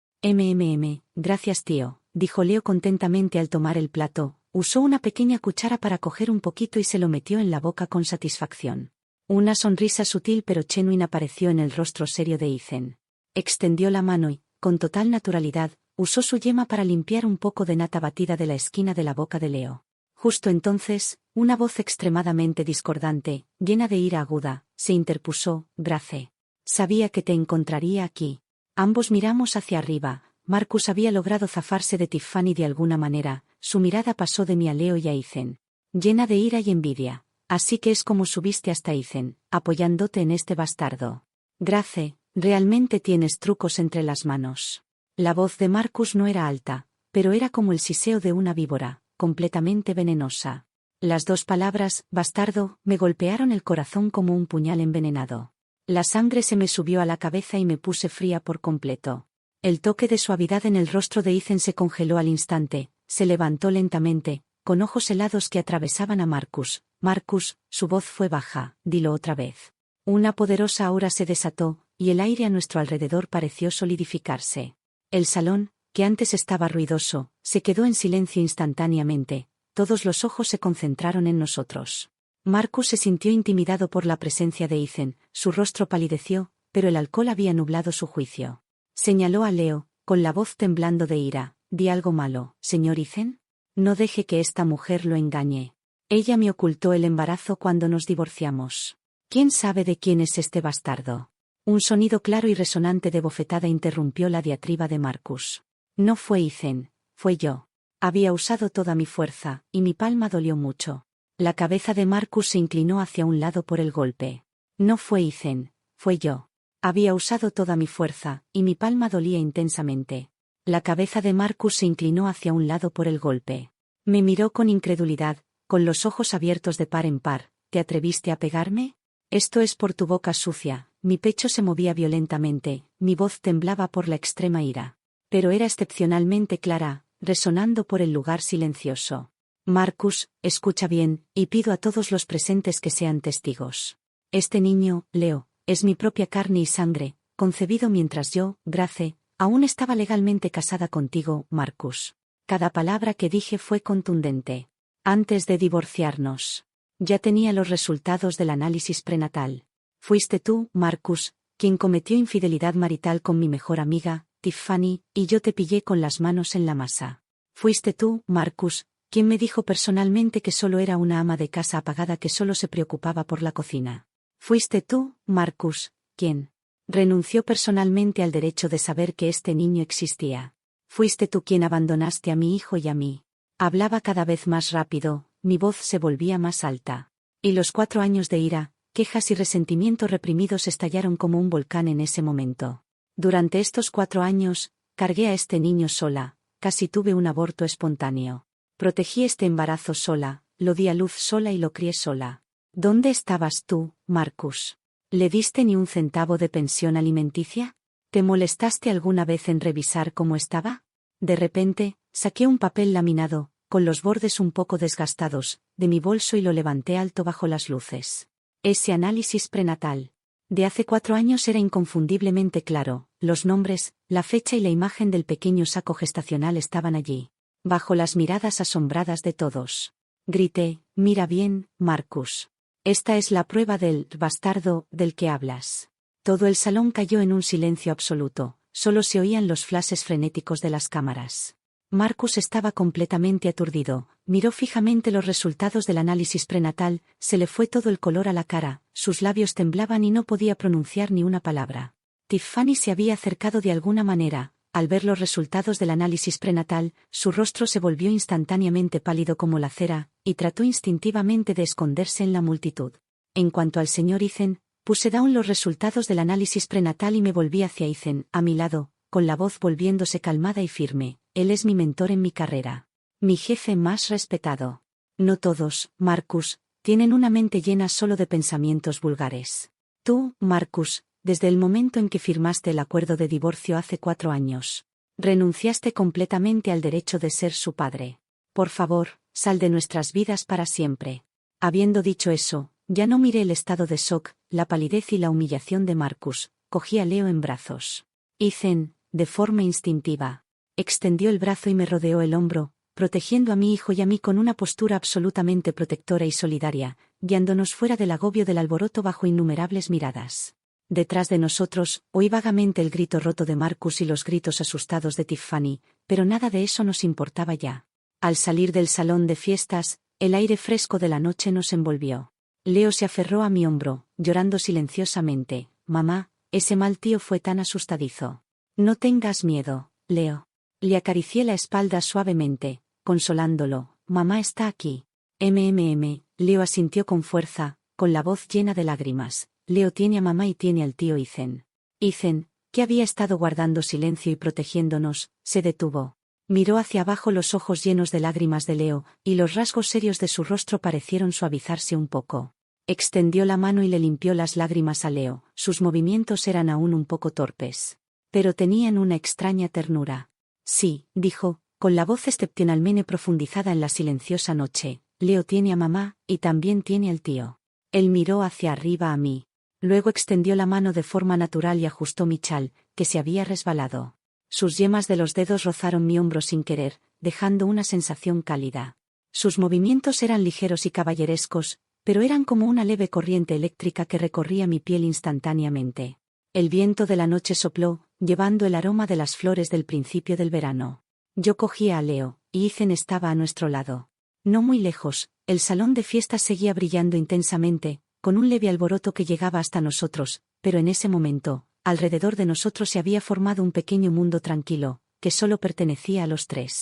Gracias tío, dijo Leo contentamente al tomar el plato. Usó una pequeña cuchara para coger un poquito y se lo metió en la boca con satisfacción. Una sonrisa sutil pero genuina apareció en el rostro serio de Ethan. Extendió la mano y, con total naturalidad, usó su yema para limpiar un poco de nata batida de la esquina de la boca de Leo. Justo entonces, una voz extremadamente discordante, llena de ira aguda, se interpuso. Grace. Sabía que te encontraría aquí. Ambos miramos hacia arriba. Marcus había logrado zafarse de Tiffany de alguna manera. Su mirada pasó de mí a Leo y a Ethan, llena de ira y envidia. Así que es como subiste hasta Ethan, apoyándote en este bastardo. Grace, realmente tienes trucos entre las manos. La voz de Marcus no era alta, pero era como el siseo de una víbora, completamente venenosa. Las dos palabras, bastardo, me golpearon el corazón como un puñal envenenado. La sangre se me subió a la cabeza y me puse fría por completo. El toque de suavidad en el rostro de Ethan se congeló al instante, se levantó lentamente, con ojos helados que atravesaban a Marcus. Marcus, su voz fue baja, dilo otra vez. Una poderosa aura se desató, y el aire a nuestro alrededor pareció solidificarse. El salón, que antes estaba ruidoso, se quedó en silencio instantáneamente. Todos los ojos se concentraron en nosotros. Marcus se sintió intimidado por la presencia de Ethan, su rostro palideció, pero el alcohol había nublado su juicio. Señaló a Leo, con la voz temblando de ira. ¿Di algo malo, señor Ethan? No deje que esta mujer lo engañe. Ella me ocultó el embarazo cuando nos divorciamos. ¿Quién sabe de quién es este bastardo? Un sonido claro y resonante de bofetada interrumpió la diatriba de Marcus. No fue Ethan, fue yo. Había usado toda mi fuerza, y mi palma dolió mucho. La cabeza de Marcus se inclinó hacia un lado por el golpe. No fue Ethan, fue yo. Había usado toda mi fuerza, y mi palma dolía intensamente. La cabeza de Marcus se inclinó hacia un lado por el golpe. Me miró con incredulidad, con los ojos abiertos de par en par. ¿Te atreviste a pegarme? Esto es por tu boca sucia. Mi pecho se movía violentamente, mi voz temblaba por la extrema ira. Pero era excepcionalmente clara, resonando por el lugar silencioso. Marcus, escucha bien, y pido a todos los presentes que sean testigos. Este niño, Leo, es mi propia carne y sangre, concebido mientras yo, Grace, aún estaba legalmente casada contigo, Marcus. Cada palabra que dije fue contundente. Antes de divorciarnos. Ya tenía los resultados del análisis prenatal. Fuiste tú, Marcus, quien cometió infidelidad marital con mi mejor amiga, Tiffany, y yo te pillé con las manos en la masa. Fuiste tú, Marcus, quien me dijo personalmente que solo era una ama de casa apagada que solo se preocupaba por la cocina. Fuiste tú, Marcus, quien renunció personalmente al derecho de saber que este niño existía. Fuiste tú quien abandonaste a mi hijo y a mí. Hablaba cada vez más rápido, mi voz se volvía más alta. Y los 4 años de ira, quejas y resentimiento reprimidos estallaron como un volcán en ese momento. Durante estos 4 años, cargué a este niño sola, casi tuve un aborto espontáneo. Protegí este embarazo sola, lo di a luz sola y lo crié sola. ¿Dónde estabas tú, Marcus? ¿Le diste ni un centavo de pensión alimenticia? ¿Te molestaste alguna vez en revisar cómo estaba? De repente, saqué un papel laminado, con los bordes un poco desgastados, de mi bolso y lo levanté alto bajo las luces. Ese análisis prenatal de hace 4 años era inconfundiblemente claro, los nombres, la fecha y la imagen del pequeño saco gestacional estaban allí, bajo las miradas asombradas de todos. Grité, mira bien, Marcus. Esta es la prueba del bastardo del que hablas. Todo el salón cayó en un silencio absoluto, solo se oían los flashes frenéticos de las cámaras. Marcus estaba completamente aturdido, miró fijamente los resultados del análisis prenatal, se le fue todo el color a la cara, sus labios temblaban y no podía pronunciar ni una palabra. Tiffany se había acercado de alguna manera. Al ver los resultados del análisis prenatal, su rostro se volvió instantáneamente pálido como la cera, y trató instintivamente de esconderse en la multitud. En cuanto al señor Ethan, Puse down los resultados del análisis prenatal y me volví hacia Ethan, a mi lado, con la voz volviéndose calmada y firme. Él es mi mentor en mi carrera. Mi jefe más respetado. No todos, Marcus, tienen una mente llena solo de pensamientos vulgares. Tú, Marcus, desde el momento en que firmaste el acuerdo de divorcio hace 4 años, renunciaste completamente al derecho de ser su padre. Por favor, sal de nuestras vidas para siempre. Habiendo dicho eso, ya no miré el estado de shock, la palidez y la humillación de Marcus. Cogí a Leo en brazos. Ethan, de forma instintiva, extendió el brazo y me rodeó el hombro, protegiendo a mi hijo y a mí con una postura absolutamente protectora y solidaria, guiándonos fuera del agobio del alboroto bajo innumerables miradas. Detrás de nosotros, oí vagamente el grito roto de Marcus y los gritos asustados de Tiffany, pero nada de eso nos importaba ya. Al salir del salón de fiestas, el aire fresco de la noche nos envolvió. Leo se aferró a mi hombro, llorando silenciosamente. Mamá, ese mal tío fue tan asustadizo. No tengas miedo, Leo. Le acaricié la espalda suavemente, consolándolo. Mamá está aquí. Leo asintió con fuerza, con la voz llena de lágrimas. Leo tiene a mamá y tiene al tío Ethan. Ethan, que había estado guardando silencio y protegiéndonos, se detuvo. Miró hacia abajo, los ojos llenos de lágrimas de Leo, y los rasgos serios de su rostro parecieron suavizarse un poco. Extendió la mano y le limpió las lágrimas a Leo. Sus movimientos eran aún un poco torpes, pero tenían una extraña ternura. Sí, dijo, con la voz excepcionalmente profundizada en la silenciosa noche. Leo tiene a mamá, y también tiene al tío. Él miró hacia arriba a mí. Luego extendió la mano de forma natural y ajustó mi chal, que se había resbalado. Sus yemas de los dedos rozaron mi hombro sin querer, dejando una sensación cálida. Sus movimientos eran ligeros y caballerescos, pero eran como una leve corriente eléctrica que recorría mi piel instantáneamente. El viento de la noche sopló, llevando el aroma de las flores del principio del verano. Yo cogía a Leo, y Ethan estaba a nuestro lado. No muy lejos, el salón de fiestas seguía brillando intensamente, con un leve alboroto que llegaba hasta nosotros, pero en ese momento, alrededor de nosotros se había formado un pequeño mundo tranquilo, que solo pertenecía a los tres.